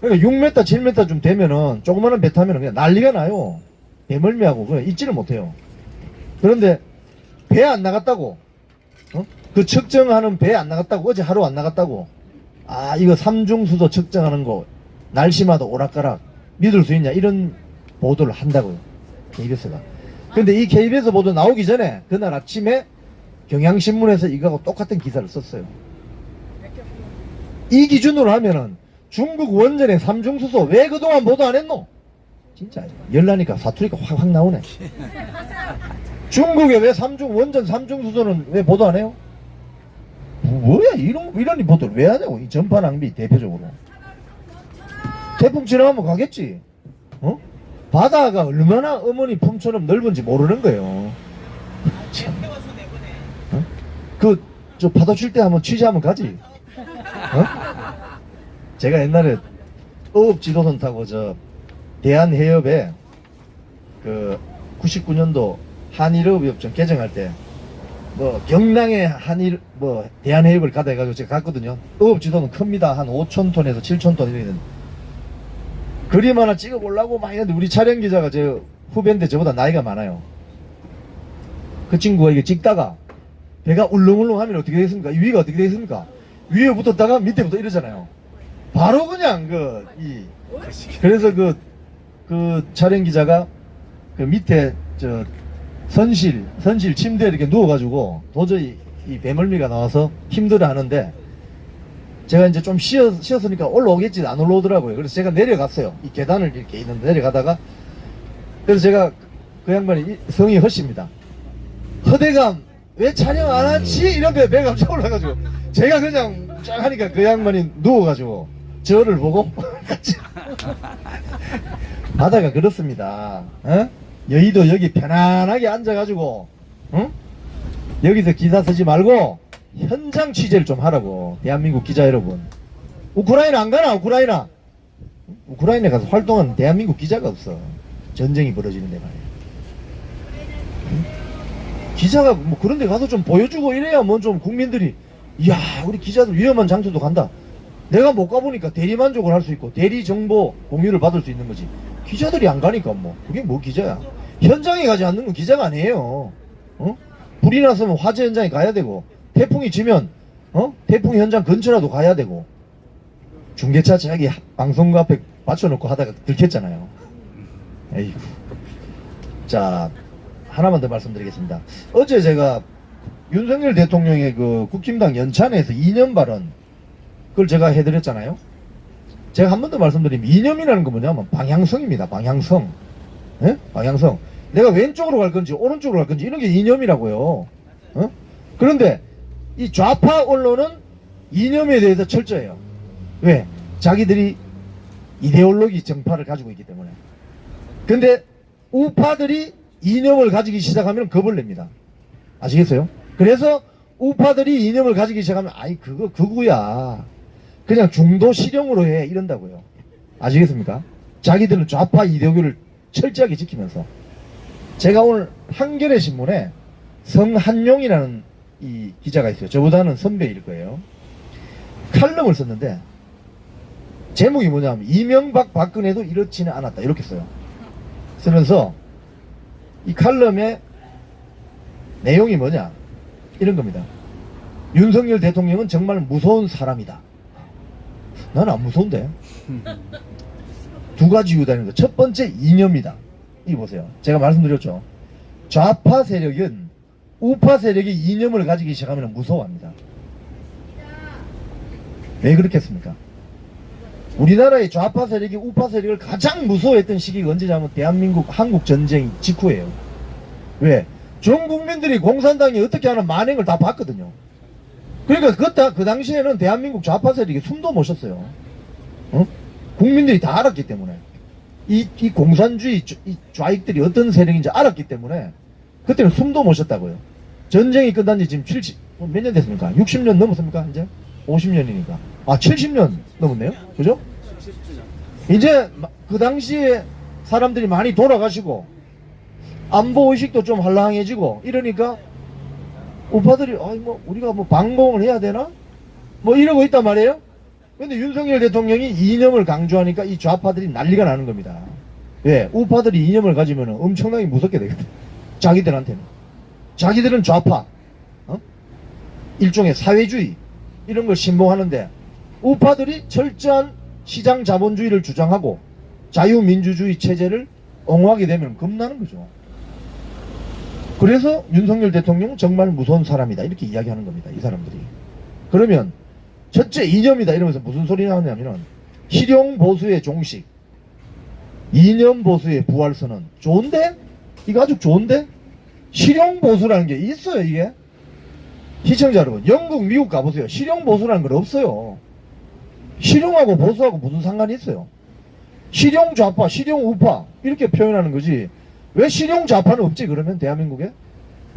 그러니까 6m, 7m 좀 되면은 조그마한 배 타면은 그냥 난리가 나요. 배멀미하고 그냥 있지를 못해요. 그런데 배 안 나갔다고, 그 측정하는 배 안 나갔다고, 어제 하루 안 나갔다고, 이거 삼중수도 측정하는 거 날씨마다 오락가락 믿을 수 있냐, 이런 보도를 한다고요. KBS가. 근데 이 KBS 보도 나오기 전에 그날 아침에 경향신문에서 이거하고 똑같은 기사를 썼어요. 이 기준으로 하면은 중국 원전의 삼중수소 왜 그동안 보도 안 했노? 진짜 열나니까 사투리가 확 나오네. 중국에 왜 원전 삼중수소는 왜 보도 안 해요? 뭐야 이런 보도를 왜 하냐고. 이 전파 낭비 대표적으로. 태풍 지나가면 가겠지. 어? 바다가 얼마나 어머니 품처럼 넓은지 모르는 거예요. 참. 어? 저 파도 칠 때 한번 취재하면 가지. 어? 제가 옛날에 어업 지도선 타고 저 대한해협에 그 99년도 한일어업협정 개정할 때 뭐 경량의 대한해협을 가다 해가지고 제가 갔거든요. 어업 지도는 큽니다. 한 5,000톤에서 7,000톤 이런 그림 하나 찍어보려고 막 했는데 우리 촬영 기자가 저 후배인데 저보다 나이가 많아요. 그 친구가 이게 찍다가 배가 울렁울렁 하면 어떻게 되겠습니까? 위가 어떻게 되겠습니까? 위에 붙었다가 밑에부터 이러잖아요. 바로 그냥 그래서 그 촬영 기자가 그 밑에 저 선실 침대에 이렇게 누워가지고 도저히 이 배멀미가 나와서 힘들어 하는데 제가 이제 좀 쉬었으니까 올라오겠지 안 올라오더라고요. 그래서 제가 내려갔어요. 이 계단을 이렇게 있는데 내려가다가 그래서 제가 그 양반이 성이 허씨입니다. 허대감 왜 촬영 안 하지? 이런데 배가 갑자기 올라가지고 제가 그냥 쫙 하니까 그 양반이 누워가지고 저를 보고 같이 바다가 그렇습니다. 어? 여의도 여기 편안하게 앉아가지고 여기서 기사 쓰지 말고 현장 취재를 좀 하라고. 대한민국 기자 여러분, 우크라이나 안 가나? 우크라이나 가서 활동하는 대한민국 기자가 없어. 전쟁이 벌어지는데 말이야. 기자가 뭐 그런 데 가서 좀 보여주고 이래야 뭐 좀 국민들이 이야 우리 기자들 위험한 장소도 간다. 내가 못 가보니까 대리 만족을 할 수 있고 대리 정보 공유를 받을 수 있는 거지. 기자들이 안 가니까 뭐 그게 뭐 기자야. 현장에 가지 않는 건 기자가 아니에요. 어? 불이 났으면 화재 현장에 가야 되고 태풍이 지면 태풍 현장 근처라도 가야 되고. 중계차 자기 방송국 앞에 받쳐놓고 하다가 들켰잖아요. 에이구. 자, 하나만 더 말씀드리겠습니다. 어제 제가 윤석열 대통령의 그 국힘당 연찬회에서 이념 발언 그걸 제가 해드렸잖아요. 제가 한 번 더 말씀드리면 이념이라는 건 뭐냐면 방향성입니다. 방향성. 예? 방향성. 내가 왼쪽으로 갈 건지 오른쪽으로 갈 건지 이런 게 이념이라고요. 어? 그런데 이 좌파 언론은 이념에 대해서 철저해요. 왜? 자기들이 이데올로기 정파를 가지고 있기 때문에. 근데 우파들이 이념을 가지기 시작하면 겁을 냅니다. 아시겠어요? 그래서 우파들이 이념을 가지기 시작하면 아이 그거 극우야. 그냥 중도 실용으로 해 이런다고요. 아시겠습니까? 자기들은 좌파 이데올로기를 철저하게 지키면서. 제가 오늘 한겨레 신문에 성한용이라는 이 기자가 있어요. 저보다는 선배일 거예요. 칼럼을 썼는데 제목이 뭐냐면 이명박 박근혜도 이렇지는 않았다 이렇게 써요. 쓰면서 이 칼럼의 내용이 뭐냐 이런 겁니다. 윤석열 대통령은 정말 무서운 사람이다. 나는 안 무서운데. 두 가지 이유다. 첫 번째 이념이다. 이거 보세요. 제가 말씀드렸죠. 좌파 세력은 우파 세력이 이념을 가지기 시작하면 무서워합니다. 왜 그렇겠습니까? 우리나라의 좌파 세력이 우파 세력을 가장 무서워했던 시기가 언제냐면 대한민국 한국 전쟁 직후예요. 왜? 전 국민들이 공산당이 어떻게 하는 만행을 다 봤거든요. 그러니까 그 당시에는 대한민국 좌파 세력이 숨도 못 쉬었어요. 어? 국민들이 다 알았기 때문에 이 공산주의 이 좌익들이 어떤 세력인지 알았기 때문에 그때는 숨도 못 쉬었다고요. 전쟁이 끝난 지 지금 몇 년 됐습니까? 60년 넘었습니까? 이제 50년이니까 70년 넘었네요. 그죠? 이제 그 당시에 사람들이 많이 돌아가시고 안보 의식도 좀 한량해지고 이러니까 우파들이 우리가 방공을 해야 되나? 이러고 있단 말이에요. 근데 윤석열 대통령이 이념을 강조하니까 이 좌파들이 난리가 나는 겁니다. 왜? 우파들이 이념을 가지면 엄청나게 무섭게 되거든. 자기들한테는. 자기들은 좌파, 일종의 사회주의 이런 걸 신봉하는데 우파들이 철저한 시장 자본주의를 주장하고 자유민주주의 체제를 옹호하게 되면 겁나는 거죠. 그래서 윤석열 대통령은 정말 무서운 사람이다 이렇게 이야기하는 겁니다. 이 사람들이. 그러면 첫째 이념이다 이러면서 무슨 소리냐 하냐면은 실용 보수의 종식, 이념 보수의 부활선언. 좋은데? 이거 아주 좋은데? 실용 보수라는 게 있어요 이게? 시청자 여러분, 영국 미국 가보세요. 실용 보수라는 건 없어요. 실용하고 보수하고 무슨 상관이 있어요? 실용 좌파, 실용 우파 이렇게 표현하는 거지. 왜 실용 좌파는 없지 그러면 대한민국에?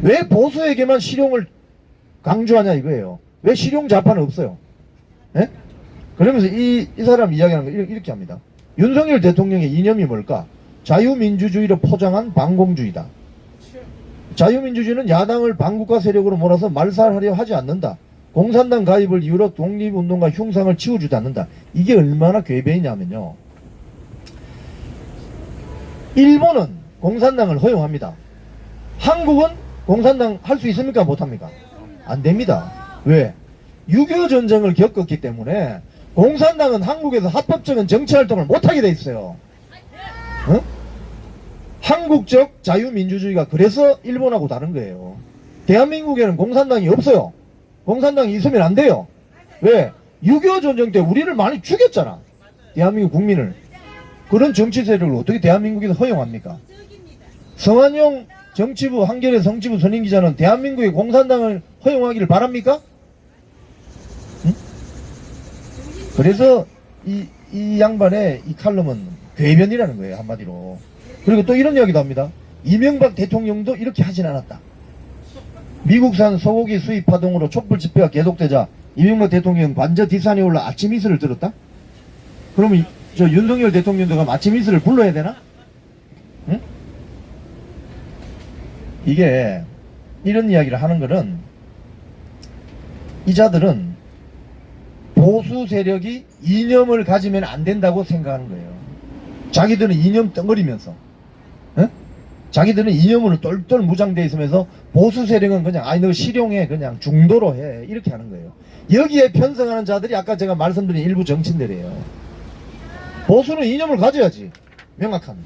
왜 보수에게만 실용을 강조하냐 이거예요. 왜 실용 좌파는 없어요? 예? 그러면서 이 사람 이야기하는 거 이렇게 합니다. 윤석열 대통령의 이념이 뭘까? 자유민주주의를 포장한 반공주의다. 자유민주주의는 야당을 반국가 세력으로 몰아서 말살하려 하지 않는다. 공산당 가입을 이유로 독립운동과 흉상을 치워주지 않는다. 이게 얼마나 괴배이냐면요. 일본은 공산당을 허용합니다. 한국은 공산당 할 수 있습니까? 못합니까? 안 됩니다. 왜? 6.25 전쟁을 겪었기 때문에 공산당은 한국에서 합법적인 정치활동을 못하게 돼 있어요. 어? 한국적 자유민주주의가 그래서 일본하고 다른 거예요. 대한민국에는 공산당이 없어요. 공산당이 있으면 안 돼요. 왜? 6.25 전쟁 때 우리를 많이 죽였잖아. 대한민국 국민을. 그런 정치 세력을 어떻게 대한민국에서 허용합니까? 성한용 정치부 한겨레 정치부 선임기자는 대한민국의 공산당을 허용하기를 바랍니까? 응? 그래서 이 양반의 이 칼럼은 괴변이라는 거예요 한마디로. 그리고 또 이런 이야기도 합니다. 이명박 대통령도 이렇게 하진 않았다. 미국산 소고기 수입 파동으로 촛불 집회가 계속되자 이명박 대통령 관저 뒷산에 올라 아침 이슬을 들었다? 그러면 저 윤석열 대통령도 가면 아침 이슬을 불러야 되나? 응? 이게 이런 이야기를 하는 거는 이 자들은 보수 세력이 이념을 가지면 안 된다고 생각하는 거예요. 자기들은 이념 덩어리면서 자기들은 이념으로 똘똘 무장돼 있으면서 보수 세력은 그냥 아이 너 실용해 그냥 중도로 해 이렇게 하는 거예요. 여기에 편성하는 자들이 아까 제가 말씀드린 일부 정치인들이에요. 보수는 이념을 가져야지. 명확한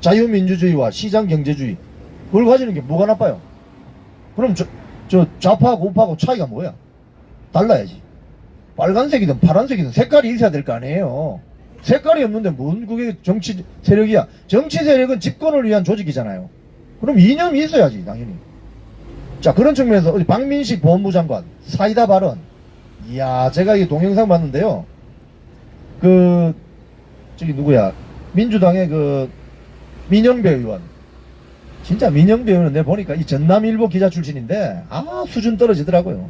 자유민주주의와 시장경제주의 그걸 가지는 게 뭐가 나빠요? 그럼 저 좌파하고 우파하고 차이가 뭐야? 달라야지. 빨간색이든 파란색이든 색깔이 있어야 될 거 아니에요. 색깔이 없는데 뭔 그게 정치 세력이야. 정치 세력은 집권을 위한 조직이잖아요. 그럼 이념이 있어야지 당연히. 자 그런 측면에서 박민식 보훈부 장관 사이다 발언. 이야 제가 이 동영상 봤는데요. 그 저기 누구야 민주당의 그 민영배 의원. 진짜 민영배 의원은 내가 보니까 이 전남일보 기자 출신인데 수준 떨어지더라고요.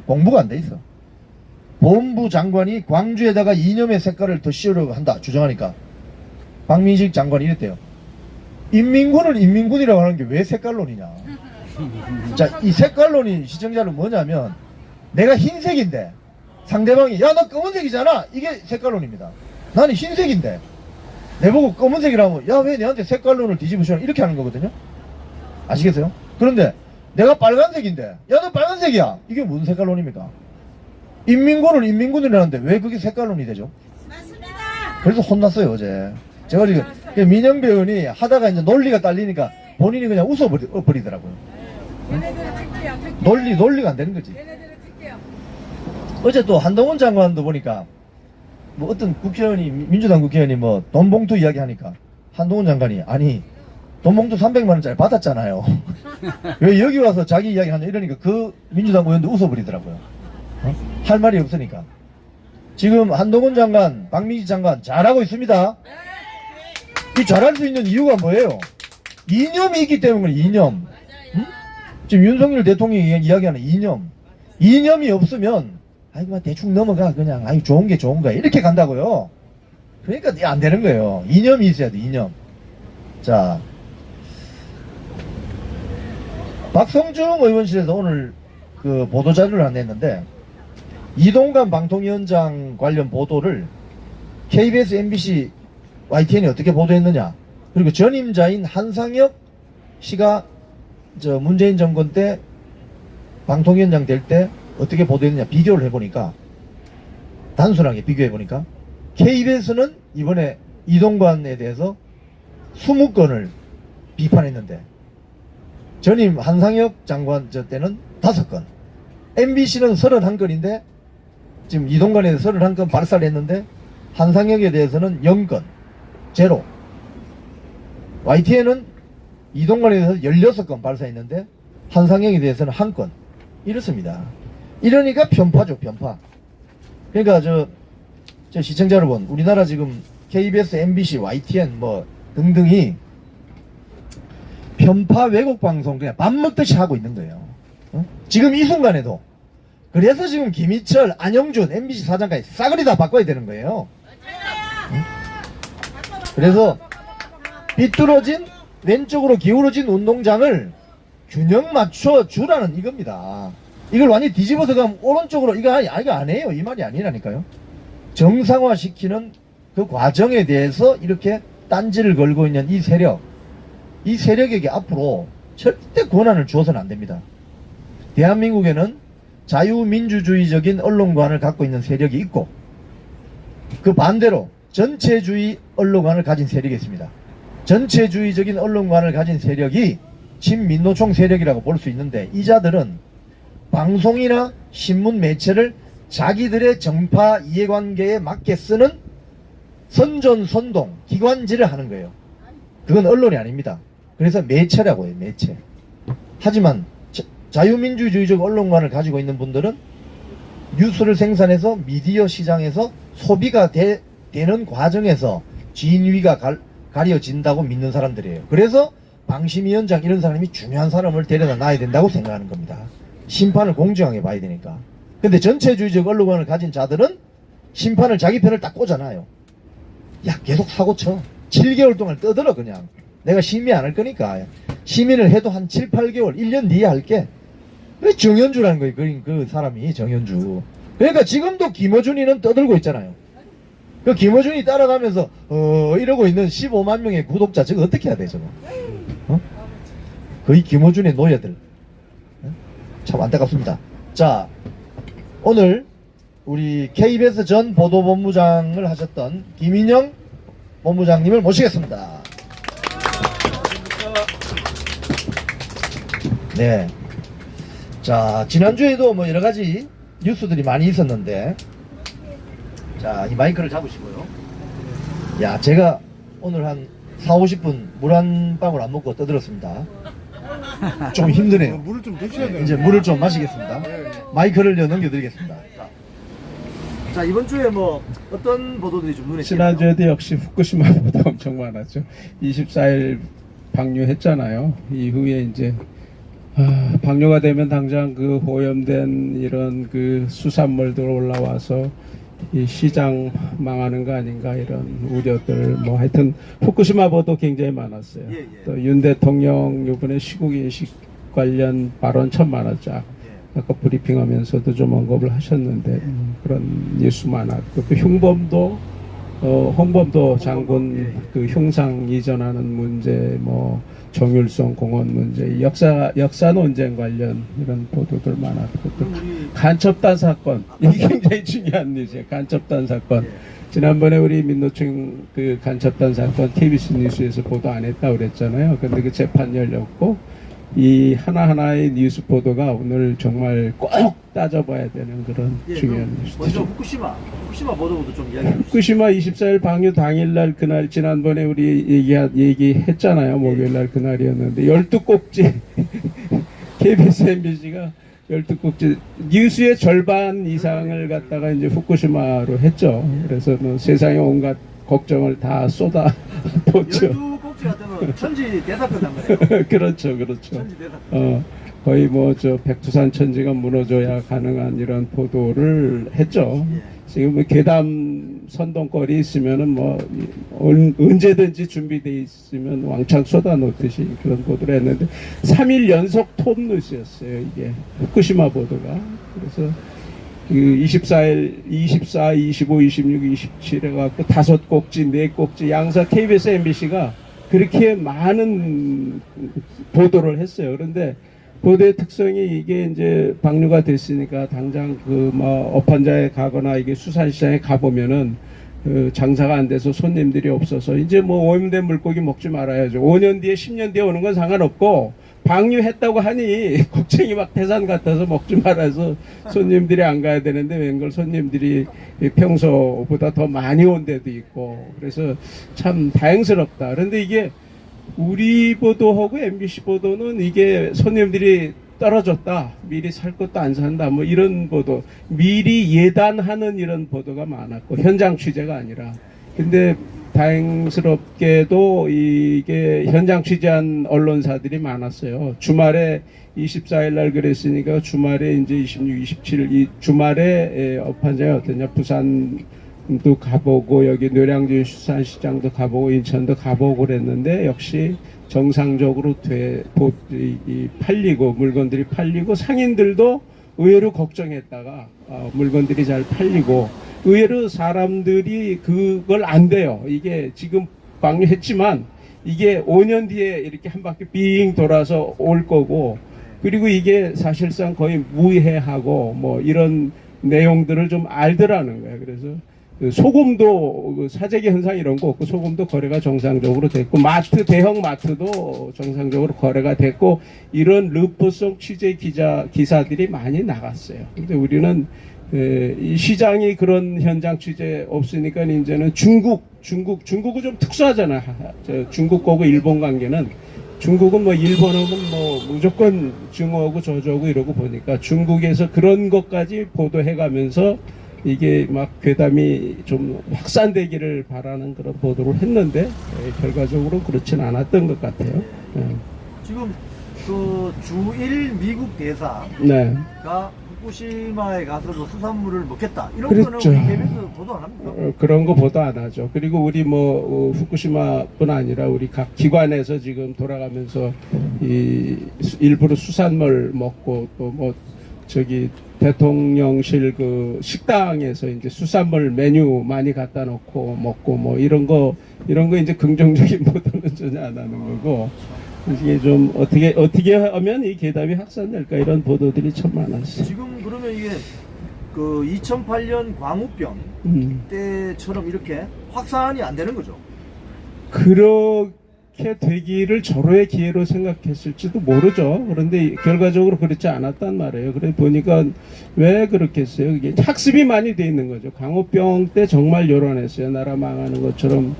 공부가 안 돼 있어. 보훈부 장관이 광주에다가 이념의 색깔을 더 씌우려고 한다 주장하니까 박민식 장관이 이랬대요. 인민군을 인민군이라고 하는 게 왜 색깔론이냐. 자, 이 색깔론이 시청자는 뭐냐면 내가 흰색인데 상대방이 야 너 검은색이잖아 이게 색깔론입니다. 나는 흰색인데 내보고 검은색이라면 야 왜 내한테 색깔론을 뒤집으시나 이렇게 하는 거거든요. 아시겠어요? 그런데 내가 빨간색인데 야 너 빨간색이야 이게 무슨 색깔론입니까? 인민군을 인민군이라는데 왜 그게 색깔론이 되죠? 맞습니다. 그래서 혼났어요 어제. 제가 지금 민영배 의원이 하다가 이제 논리가 딸리니까 본인이 그냥 웃어버리더라고요. 논리가 안 되는 거지. 어제 또 한동훈 장관도 보니까 뭐 어떤 국회의원이 민주당 국회의원이 뭐 돈봉투 이야기하니까 한동훈 장관이 아니 돈봉투 300만 원짜리 받았잖아요. 왜 여기 와서 자기 이야기 하냐 이러니까 그 민주당 의원도 웃어버리더라고요. 할 말이 없으니까. 지금 한동훈 장관, 박민식 장관 잘하고 있습니다. 이 잘할 수 있는 이유가 뭐예요? 이념이 있기 때문에 이념. 응? 지금 윤석열 대통령이 이야기하는 이념. 이념이 없으면 아이고 대충 넘어가 그냥 아이 좋은 게 좋은 거야 이렇게 간다고요. 그러니까 안 되는 거예요. 이념이 있어야 돼 이념. 자 박성중 의원실에서 오늘 그 보도자료를 하나 냈는데 이동관 방통위원장 관련 보도를 KBS, MBC, YTN이 어떻게 보도했느냐 그리고 전임자인 한상혁 씨가 저 문재인 정권 때 방통위원장 될 때 어떻게 보도했느냐 비교를 해보니까 단순하게 비교해보니까 KBS는 이번에 이동관에 대해서 20건을 비판했는데 전임 한상혁 장관 저 때는 5건 MBC는 31건인데 지금 이동관에 대해서 31건 발사를 했는데 한상혁에 대해서는 0건, 제로. YTN은 이동관에 대해서 16건 발사했는데 한상혁에 대해서는 1건. 이렇습니다. 이러니까 편파죠, 편파. 그러니까 저 시청자 여러분, 우리나라 지금 KBS, MBC, YTN 뭐 등등이 편파 왜곡 방송 그냥 밥 먹듯이 하고 있는 거예요. 어? 지금 이 순간에도. 그래서 지금 김희철, 안영준, MBC 사장까지 싸그리 다 바꿔야 되는 거예요. 응? 그래서 비뚤어진 왼쪽으로 기울어진 운동장을 균형 맞춰 주라는 이겁니다. 이걸 완전히 뒤집어서 가면 오른쪽으로 이거 안 해요. 이 말이 아니라니까요. 정상화 시키는 그 과정에 대해서 이렇게 딴지를 걸고 있는 이 세력에게 앞으로 절대 권한을 주어서는 안 됩니다. 대한민국에는 자유민주주의적인 언론관을 갖고 있는 세력이 있고 그 반대로 전체주의 언론관을 가진 세력이 있습니다. 전체주의적인 언론관을 가진 세력이 친민노총 세력이라고 볼 수 있는데 이 자들은 방송이나 신문 매체를 자기들의 정파 이해관계에 맞게 쓰는 선전선동 기관지를 하는 거예요. 그건 언론이 아닙니다. 그래서 매체라고 해요. 매체. 하지만 자유민주주의적 언론관을 가지고 있는 분들은 뉴스를 생산해서 미디어 시장에서 소비가 되는 과정에서 진위가 가려진다고 믿는 사람들이에요. 그래서 방심위원장 이런 사람이 중요한 사람을 데려다 놔야 된다고 생각하는 겁니다. 심판을 공정하게 봐야 되니까. 근데 전체주의적 언론관을 가진 자들은 심판을 자기 편을 딱 꽂아놔요. 야, 계속 사고 쳐. 7개월 동안 떠들어 그냥. 내가 심의 안 할 거니까. 심의를 해도 한 7, 8개월, 1년 뒤에 할게. 왜 정현주라는 거예요. 그 사람이 정현주. 그러니까 지금도 김어준이는 떠들고 있잖아요. 그 김어준이 따라가면서 이러고 있는 15만 명의 구독자 저거 어떻게 해야 돼 저거. 어? 거의 김어준의 노예들. 참 안타깝습니다. 자, 오늘 우리 KBS 전 보도본부장을 하셨던 김인영 본부장님을 모시겠습니다. 네. 자, 지난주에도 뭐 여러가지 뉴스들이 많이 있었는데, 자, 이 마이크를 잡으시고요. 야, 제가 오늘 한 4, 50분 물 한 방울 안 먹고 떠들었습니다. 좀 힘드네요. 물을 좀 드셔야 돼요. 이제 물을 좀 마시겠습니다. 마이크를 넘겨드리겠습니다. 자, 이번 주에 뭐 어떤 보도들이 좀 눈에 띄나요? 지난주에도 역시 후쿠시마 보도 엄청 많았죠. 24일 방류했잖아요. 이후에 이제 방류가 되면 당장 그 오염된 이런 그 수산물들 올라와서 이 시장 망하는 거 아닌가 이런 우려들 뭐 하여튼 후쿠시마 보도 굉장히 많았어요. 예, 예. 또 윤 대통령 이번에 시국인식 관련 발언 참 많았죠. 아까 브리핑하면서도 좀 언급을 하셨는데 그런 뉴스 많았고 또 홍범도 장군 그 흉상 이전하는 문제 뭐 정율성 공원 문제 역사 논쟁 관련 이런 보도들 많았고 또 간첩단 사건 이게 굉장히 중요한 뉴스예요. 간첩단 사건 지난번에 우리 민노총 그 간첩단 사건 KBS 뉴스에서 보도 안 했다고 그랬잖아요. 근데 그 재판 열렸고 이 하나하나의 뉴스 보도가 오늘 정말 꼭 따져봐야 되는 그런 중요한 뉴스죠. 먼저 후쿠시마 보도부터 좀 이야기해 주시죠. 후쿠시마 24일 방류 당일날 그날 지난번에 우리 얘기했잖아요. 목요일날 그날이었는데 12꼭지 KBS MBC가 12꼭지 뉴스의 절반 이상을 갖다가 이제 후쿠시마로 했죠. 그래서 뭐 세상의 온갖 걱정을 다 쏟아붓죠. 12꼭지가 되면 천지 대사건 한거예요. 그렇죠. 천지 대사건. 거의 뭐 저 백두산 천지가 무너져야 가능한 이런 보도를 했죠. 지금 뭐 괴담 선동거리 있으면은 뭐 언제든지 준비돼 있으면 왕창 쏟아놓듯이 그런 보도를 했는데 3일 연속 톱 뉴스였어요. 이게 후쿠시마 보도가. 그래서 그 24일, 24, 25, 26, 27 해갖고 5꼭지, 4꼭지 양사 KBS, MBC가 그렇게 많은 보도를 했어요. 그런데 보도의 특성이 이게 이제 방류가 됐으니까 당장 그 뭐 업판자에 가거나 이게 수산시장에 가보면은 그 장사가 안 돼서 손님들이 없어서 이제 뭐 오염된 물고기 먹지 말아야죠. 5년 뒤에 10년 뒤에 오는 건 상관없고 방류했다고 하니 곡창이 막 태산 같아서 먹지 말아서 손님들이 안 가야 되는데 웬걸 손님들이 평소보다 더 많이 온 데도 있고 그래서 참 다행스럽다. 그런데 이게 우리 보도하고 MBC 보도는 이게 손님들이 떨어졌다, 미리 살 것도 안 산다, 뭐 이런 보도, 미리 예단하는 이런 보도가 많았고 현장 취재가 아니라. 근데 다행스럽게도 이게 현장 취재한 언론사들이 많았어요. 주말에 24일 날 그랬으니까 주말에 이제 26, 27일 이 주말에 업한장이 어떠냐, 부산도 가보고 여기 노량진 수산시장도 가보고 인천도 가보고 그랬는데 역시 정상적으로 팔리고 물건들이 팔리고 상인들도 의외로 걱정했다가 물건들이 잘 팔리고 의외로 사람들이 그걸 안 돼요. 이게 지금 방류했지만 이게 5년 뒤에 이렇게 한 바퀴 빙 돌아서 올 거고 그리고 이게 사실상 거의 무해하고 뭐 이런 내용들을 좀 알더라는 거예요. 그래서 소금도 사재기 현상 이런 거 없고 소금도 거래가 정상적으로 됐고 마트 대형 마트도 정상적으로 거래가 됐고 이런 르포성 취재 기사들이 많이 나갔어요. 근데 우리는 이 시장이 그런 현장 취재 없으니까 이제는 중국은 좀 특수하잖아. 중국 거고 일본 관계는 중국은 뭐 일본하고는 뭐 무조건 증오하고 저조하고 이러고 보니까 중국에서 그런 것까지 보도해가면서 이게 막 괴담이 좀 확산되기를 바라는 그런 보도를 했는데 결과적으로 그렇진 않았던 것 같아요. 지금 그 주1 미국 대사가 네. 후쿠시마에 가서 뭐 수산물을 먹겠다 이런 그렇죠. 거는 우리 KBS 보도 안 합니까? 그런 거 보도 안 하죠. 그리고 우리 뭐 후쿠시마뿐 아니라 우리 각 기관에서 지금 돌아가면서 이 일부러 수산물 먹고 또 뭐 저기 대통령실 그 식당에서 이제 수산물 메뉴 많이 갖다 놓고 먹고 뭐 이런 거 이제 긍정적인 보도는 전혀 안 하는 거고 이게 좀 어떻게 하면 이 괴담이 확산될까 이런 보도들이 참 많았어요. 지금 그러면 이게 그 2008년 광우병 때처럼 이렇게 확산이 안 되는 거죠? 그렇게 되기를 절호의 기회로 생각했을지도 모르죠. 그런데 결과적으로 그렇지 않았단 말이에요. 그래 보니까 왜 그렇겠어요? 이게 학습이 많이 돼 있는 거죠. 광우병 때 정말 요란했어요. 나라 망하는 것처럼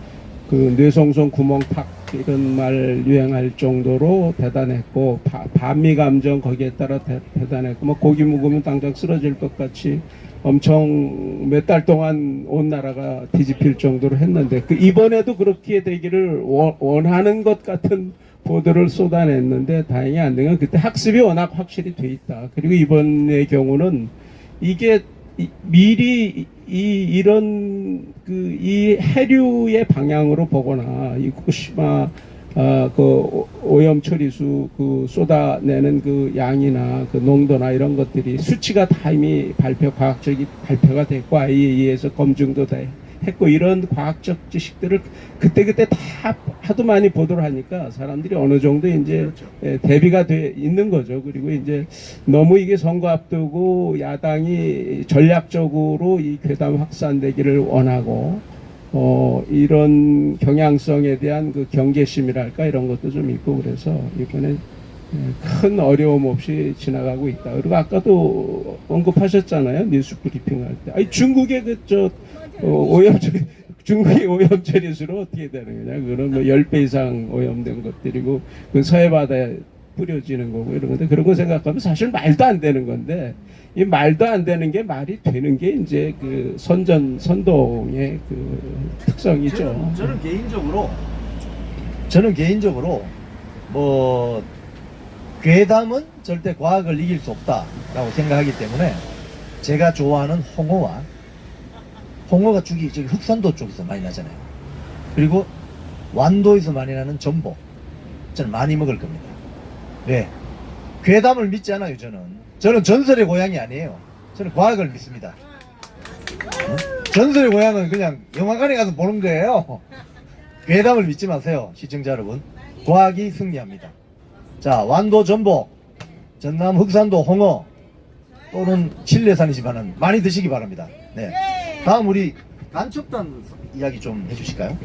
그 뇌송송 구멍탁 이런 말 유행할 정도로 대단했고 반미 감정 거기에 따라 대단했고 뭐 고기 먹으면 당장 쓰러질 것 같이 엄청 몇 달 동안 온 나라가 뒤집힐 정도로 했는데 그 이번에도 그렇게 되기를 원하는 것 같은 보도를 쏟아냈는데 다행히 안 된 건 그때 학습이 워낙 확실히 돼 있다. 그리고 이번의 경우는 이게 미리 이런 이 해류의 방향으로 보거나 이 후쿠시마 그 오염 처리수 그 쏟아내는 그 양이나 그 농도나 이런 것들이 수치가 다 이미 과학적인 발표가 됐고 IAEA에서 검증도 다 했고 이런 과학적 지식들을 그때 다 하도 많이 보도를 하니까 사람들이 어느 정도 이제 대비가 돼 있는 거죠. 그리고 이제 너무 이게 선거 앞두고 야당이 전략적으로 이 괴담 확산되기를 원하고 이런 경향성에 대한 그 경계심이랄까 이런 것도 좀 있고 그래서 이번에 큰 어려움 없이 지나가고 있다. 그리고 아까도 언급하셨잖아요. 뉴스 브리핑 할 때. 아니 중국의 중국의 오염 처리수로 어떻게 되는 거냐. 그거는 뭐 10배 이상 오염된 것들이고 그 서해 바다에 뿌려지는 거고 이런 건데 그런 거 생각하면 사실 말도 안 되는 건데 이 말도 안 되는 게 말이 되는 게 이제 그 선동의 그 특성이죠. 저는 개인적으로 뭐 괴담은 절대 과학을 이길 수 없다라고 생각하기 때문에 제가 좋아하는 홍어가 저기 흑산도 쪽에서 많이 나잖아요. 그리고 완도에서 많이 나는 전복 저는 많이 먹을 겁니다. 왜? 괴담을 믿지 않아요. 저는 전설의 고향이 아니에요. 저는 과학을 믿습니다. 전설의 고향은 그냥 영화관에 가서 보는 거예요. 괴담을 믿지 마세요. 시청자 여러분. 과학이 승리합니다. 자, 완도 전복, 전남 흑산도 홍어 또는 칠레산이지만은 많이 드시기 바랍니다. 네. 다음 우리 간첩단 이야기 좀 해주실까요?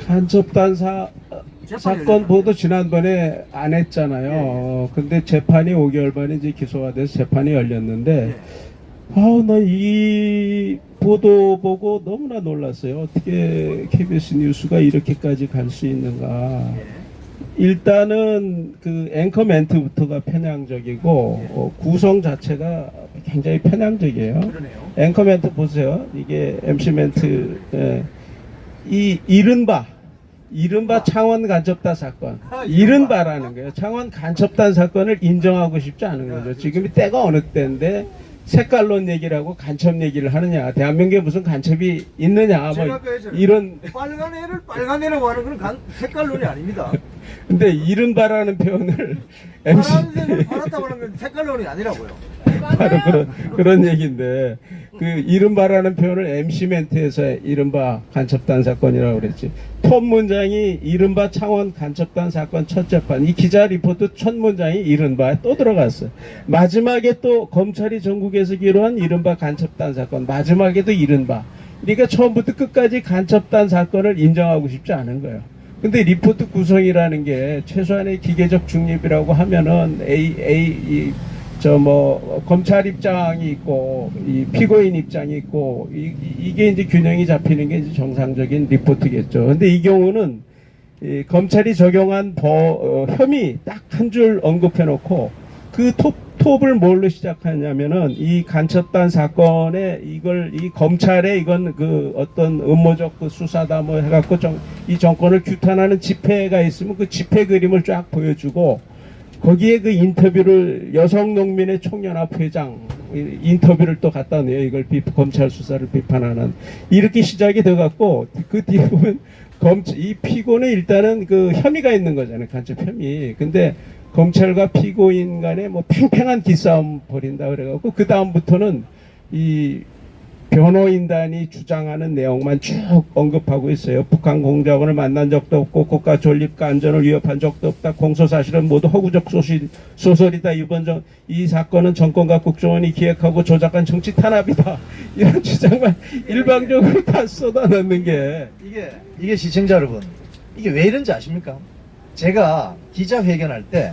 간첩단 사건 보도 지난번에 안 했잖아요. 근데 재판이 5개월 만에 이제 기소가 돼서 재판이 열렸는데, 나 이 보도 보고 너무나 놀랐어요. 어떻게 KBS 뉴스가 이렇게까지 갈 수 있는가. 일단은 그 앵커 멘트부터가 편향적이고, 구성 자체가 굉장히 편향적이에요. 그러네요. 앵커 멘트 보세요. 이게 MC 멘트, 이 이른바 창원 간첩단 사건, 이른바라는 거예요. 창원 간첩단 사건을 인정하고 싶지 않은 거죠. 지금이 때가 어느 때인데 색깔론 얘기를 하고 간첩 얘기를 하느냐, 대한민국에 무슨 간첩이 있느냐, 뭐 이런. 빨간 애를 빨간 애라고 하는 건 색깔론이 아닙니다. 근데 이른바라는 표현을 MC 파란색을 팔았다고 하는 건 색깔론이 아니라고요. 바로 그런 얘기인데, 그 이른바라는 표현을 MC 멘트에서 이른바 간첩단 사건이라고 그랬지. 톱 문장이 이른바 창원 간첩단 사건 첫 재판, 이 기자 리포트 첫 문장이 이른바에 또 들어갔어요. 마지막에 또 검찰이 전국에서 기록한 이른바 간첩단 사건, 마지막에도 이른바. 그러니까 처음부터 끝까지 간첩단 사건을 인정하고 싶지 않은 거예요. 근데 리포트 구성이라는 게 최소한의 기계적 중립이라고 하면은 검찰 입장이 있고, 이 피고인 입장이 있고, 이게 이제 균형이 잡히는 게 이제 정상적인 리포트겠죠. 근데 이 경우는 이 검찰이 적용한 혐의 딱 한 줄 언급해놓고, 그 톱을 뭘로 시작하냐면은, 이 간첩단 사건에 이 검찰에 이건 그 어떤 음모적 그 수사다 뭐 해갖고 이 정권을 규탄하는 집회가 있으면 그 집회 그림을 쫙 보여주고, 거기에 그 인터뷰를 여성농민의 총연합 회장 인터뷰를 또 갖다 내요. 이걸 검찰 수사를 비판하는, 이렇게 시작이 돼갖고 그 뒤에 보면 이 피고는 일단은 그 혐의가 있는 거잖아요. 간첩 혐의. 근데 검찰과 피고인 간에 뭐 팽팽한 기싸움 벌인다 그래갖고 그 다음부터는 이 변호인단이 주장하는 내용만 쭉 언급하고 있어요. 북한 공작원을 만난 적도 없고 국가 존립과 안전을 위협한 적도 없다. 공소사실은 모두 허구적 소설이다. 이 사건은 정권과 국정원이 기획하고 조작한 정치 탄압이다. 이런 주장만 일방적으로 다 쏟아넣는 게, 이게 시청자 여러분, 이게 왜 이런지 아십니까? 제가 기자회견할 때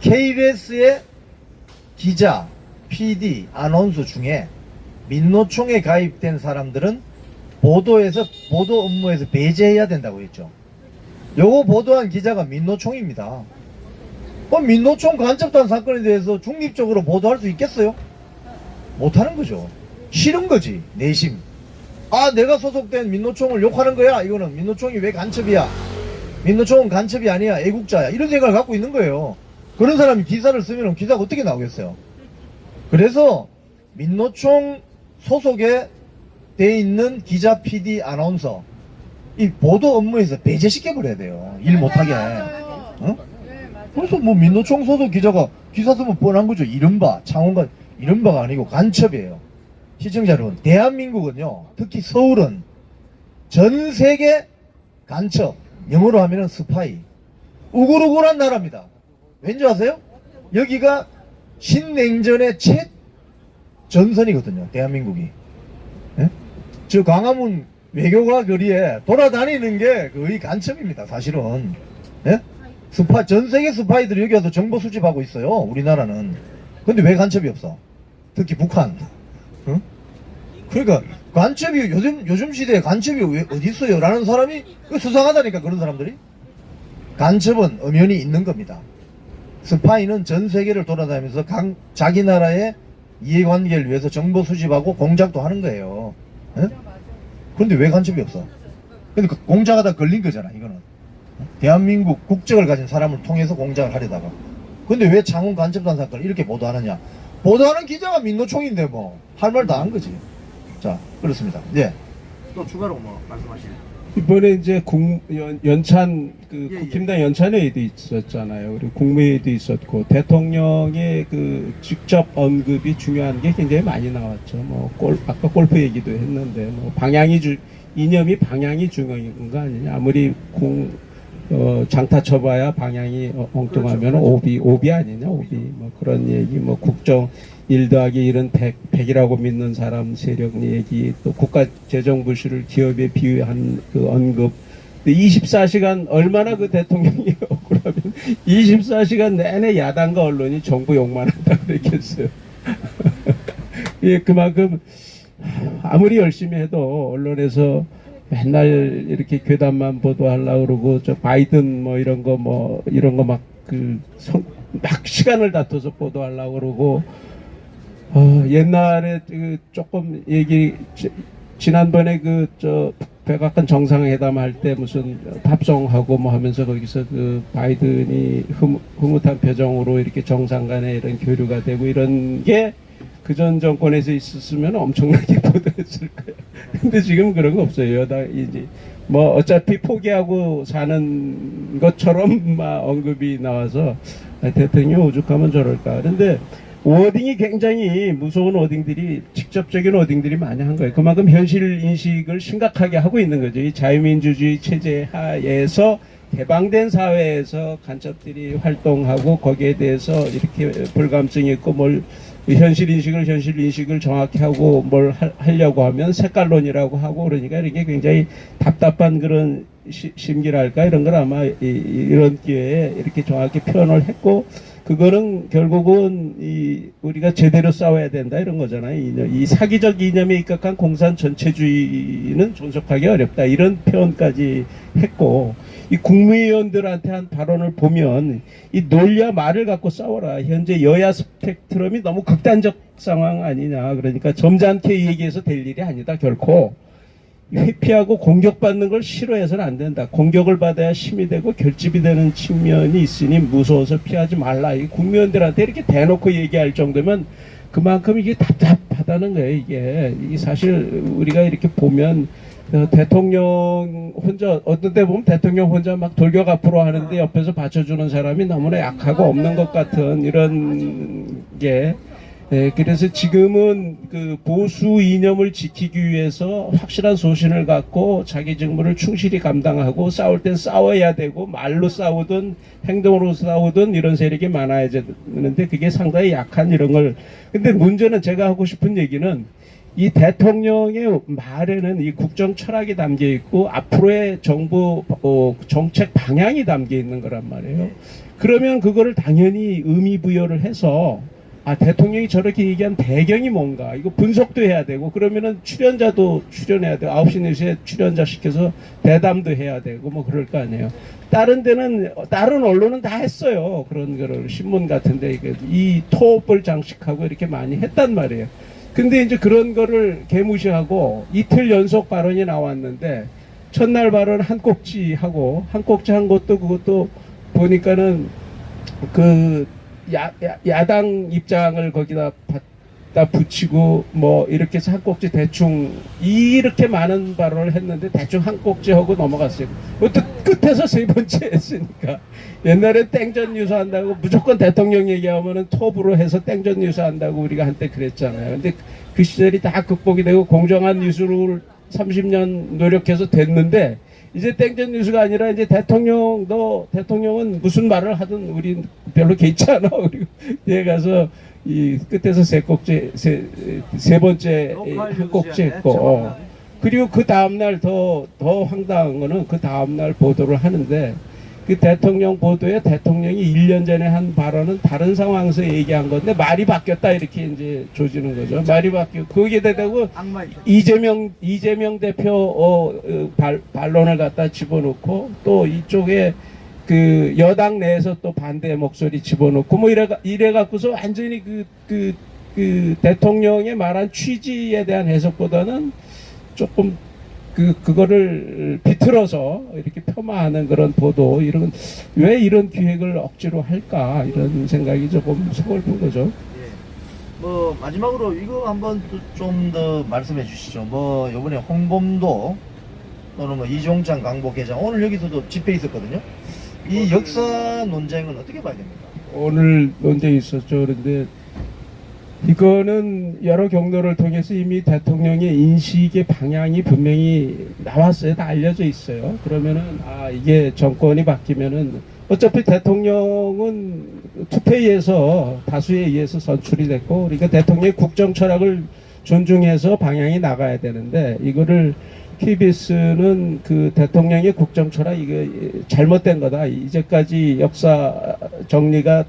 KBS의 기자, PD, 아나운서 중에 민노총에 가입된 사람들은 보도 업무에서 배제해야 된다고 했죠. 요거 보도한 기자가 민노총입니다. 그럼 민노총 간첩단 사건에 대해서 중립적으로 보도할 수 있겠어요? 못하는 거죠. 싫은 거지, 내심. 내가 소속된 민노총을 욕하는 거야. 이거는 민노총이 왜 간첩이야? 민노총은 간첩이 아니야, 애국자야. 이런 생각을 갖고 있는 거예요. 그런 사람이 기사를 쓰면 기사가 어떻게 나오겠어요? 그래서 민노총 소속에 돼 있는 기자, PD, 아나운서, 이 보도 업무에서 배제시켜버려야 돼요. 일 못하게. 그래서 뭐 민노총 소속 기자가 기사 쓰면 뻔한 거죠. 이른바 창원가, 이른바가 아니고 간첩이에요. 시청자 여러분, 대한민국은요, 특히 서울은 전 세계 간첩, 영어로 하면은 스파이, 우글우글한 나라입니다. 왠지 아세요? 여기가 신냉전의 전선이거든요, 대한민국이. 예? 저 광화문 외교가 거리에 돌아다니는 게 거의 간첩입니다, 사실은. 예? 전 세계 스파이들이 여기 와서 정보 수집하고 있어요, 우리나라는. 근데 왜 간첩이 없어? 특히 북한. 그러니까 간첩이 요즘 시대에 간첩이 왜 어디 있어요? 라는 사람이 수상하다니까, 그런 사람들이. 간첩은 엄연히 있는 겁니다. 스파이는 전 세계를 돌아다니면서 자기 나라의 이해관계를 위해서 정보 수집하고 공작도 하는 거예요. 예? 그런데 왜 간첩이 없어? 근데 그 공작하다 걸린 거잖아, 이거는. 대한민국 국적을 가진 사람을 통해서 공작을 하려다가. 근데 왜 창원 간첩단 사건을 이렇게 보도하느냐? 보도하는 기자가 민노총인데 뭐 할 말 다 한 거지. 자, 그렇습니다. 네. 또 추가로 뭐 말씀하시는? 이번에 이제 연찬 국힘당 연찬회의도 있었잖아요. 그리고 국무회의도 있었고, 대통령의 그 직접 언급이 중요한 게 굉장히 많이 나왔죠. 뭐 아까 골프 얘기도 했는데, 뭐 이념이 방향이 중요한 거 아니냐. 아무리 장타 쳐봐야 방향이 엉뚱하면 오비 아니냐, 오비. 뭐 그런 얘기, 뭐 국정 1 더하기 1은 100이라고 믿는 사람 세력 얘기, 또 국가 재정 부실을 기업에 비유한 그 언급, 24시간 얼마나 그 대통령이 억울하면 24시간 내내 야당과 언론이 정부 욕만 한다 그랬겠어요. 예, 그만큼 아무리 열심히 해도 언론에서 맨날 이렇게 괴담만 보도하려고 그러고 저 바이든 뭐 이런 거 막 막 시간을 다퉈서 보도하려고 그러고 옛날에 그 조금 지난번에 백악관 정상회담 할 때 무슨 팝송하고 뭐 하면서 거기서 그 바이든이 흐뭇한 표정으로 이렇게 정상 간에 이런 교류가 되고 이런 게 그전 정권에서 있었으면 엄청나게 보도했을 거예요. 근데 지금 그런 거 없어요. 여당이지. 뭐 어차피 포기하고 사는 것처럼 막 언급이 나와서 대통령이 오죽하면 저럴까. 그런데 워딩이 굉장히 무서운 워딩들이 직접적인 워딩들이 많이 한 거예요. 그만큼 현실 인식을 심각하게 하고 있는 거죠. 이 자유민주주의 체제 하에서 개방된 사회에서 간첩들이 활동하고 거기에 대해서 이렇게 불감증이 있고 현실 인식을 정확히 하고 뭘 하려고 하면 색깔론이라고 하고 그러니까 이게 굉장히 답답한 그런 심기랄까 이런 걸 아마 이런 기회에 이렇게 정확히 표현을 했고 그거는 결국은 우리가 제대로 싸워야 된다 이런 거잖아요. 이 사기적 이념에 입각한 공산 전체주의는 존속하기 어렵다 이런 표현까지 했고 이 국무위원들한테 한 발언을 보면 이 논리와 말을 갖고 싸워라. 현재 여야 스펙트럼이 너무 극단적 상황 아니냐. 그러니까 점잖게 얘기해서 될 일이 아니다. 결코. 회피하고 공격받는 걸 싫어해서는 안 된다. 공격을 받아야 힘이 되고 결집이 되는 측면이 있으니 무서워서 피하지 말라. 이 국무위원들한테 이렇게 대놓고 얘기할 정도면 그만큼 이게 답답하다는 거예요. 이게 사실 우리가 이렇게 보면 대통령 혼자 어떤 때 보면 대통령 혼자 막 돌격 앞으로 하는데 옆에서 받쳐주는 사람이 너무나 약하고 없는 것 같은 이런 게 그래서 지금은 그 보수 이념을 지키기 위해서 확실한 소신을 갖고 자기 직무를 충실히 감당하고 싸울 땐 싸워야 되고 말로 싸우든 행동으로 싸우든 이런 세력이 많아야 되는데 그게 상당히 약한 이런 걸 근데 문제는 제가 하고 싶은 얘기는 이 대통령의 말에는 이 국정 철학이 담겨 있고 앞으로의 정부 정책 방향이 담겨 있는 거란 말이에요. 그러면 그거를 당연히 의미 부여를 해서 대통령이 저렇게 얘기한 배경이 뭔가 이거 분석도 해야 되고 그러면은 출연자도 출연해야 되고 9시 4시에 출연자 시켜서 대담도 해야 되고 뭐 그럴 거 아니에요. 다른 언론은 다 했어요. 그런 거를 신문 같은데 이 토업을 장식하고 이렇게 많이 했단 말이에요. 근데 이제 그런 거를 개무시하고 이틀 연속 발언이 나왔는데 첫날 발언 한 꼭지 하고 한 꼭지 한 것도 그것도 보니까는 그 야당 입장을 거기다 갖다 붙이고 뭐 이렇게 해서 한 꼭지 대충 이렇게 많은 발언을 했는데 대충 한 꼭지 하고 넘어갔어요. 또 끝에서 세 번째 했으니까 옛날에 땡전 뉴스 한다고 무조건 대통령 얘기하면은 톱으로 해서 땡전 뉴스 한다고 우리가 한때 그랬잖아요. 근데 그 시절이 다 극복이 되고 공정한 뉴스를 30년 노력해서 됐는데 이제 땡전 뉴스가 아니라 이제 대통령은 무슨 말을 하든 우리 별로 괜찮아. 그리고 얘 가서 이 끝에서 세 번째 한 꼭지 했고 그리고 그 다음날 더 황당한 거는 그 다음날 보도를 하는데 그 대통령 보도에 대통령이 1년 전에 한 발언은 다른 상황에서 얘기한 건데 말이 바뀌었다 이렇게 이제 조지는 거죠. 말이 바뀌고 거기에 대고 이재명 대표 반론을 갖다 집어넣고 또 이쪽에 그 여당 내에서 또 반대 목소리 집어넣고 뭐 이래 갖고서 완전히 그 대통령의 말한 취지에 대한 해석보다는 조금 그거를 비틀어서 이렇게 폄하하는 그런 보도 왜 이런 기획을 억지로 할까 이런 생각이 조금 서글픈 거죠. 뭐 마지막으로 이거 한번 좀 더 말씀해 주시죠. 뭐 이번에 홍범도 또는 뭐 이종찬 강복회장 오늘 여기서도 집회 있었거든요. 이 역사 논쟁은 어떻게 봐야 됩니까? 오늘 논쟁이 있었죠. 그런데 이거는 여러 경로를 통해서 이미 대통령의 인식의 방향이 분명히 나왔어요. 다 알려져 있어요. 그러면은 이게 정권이 바뀌면은 어차피 대통령은 투표에서 다수에 의해서 선출이 됐고 그러니까 대통령의 국정 철학을 존중해서 방향이 나가야 되는데 이거를 KBS는 그 대통령의 국정처라 이게 잘못된 거다. 이제까지 역사 정리가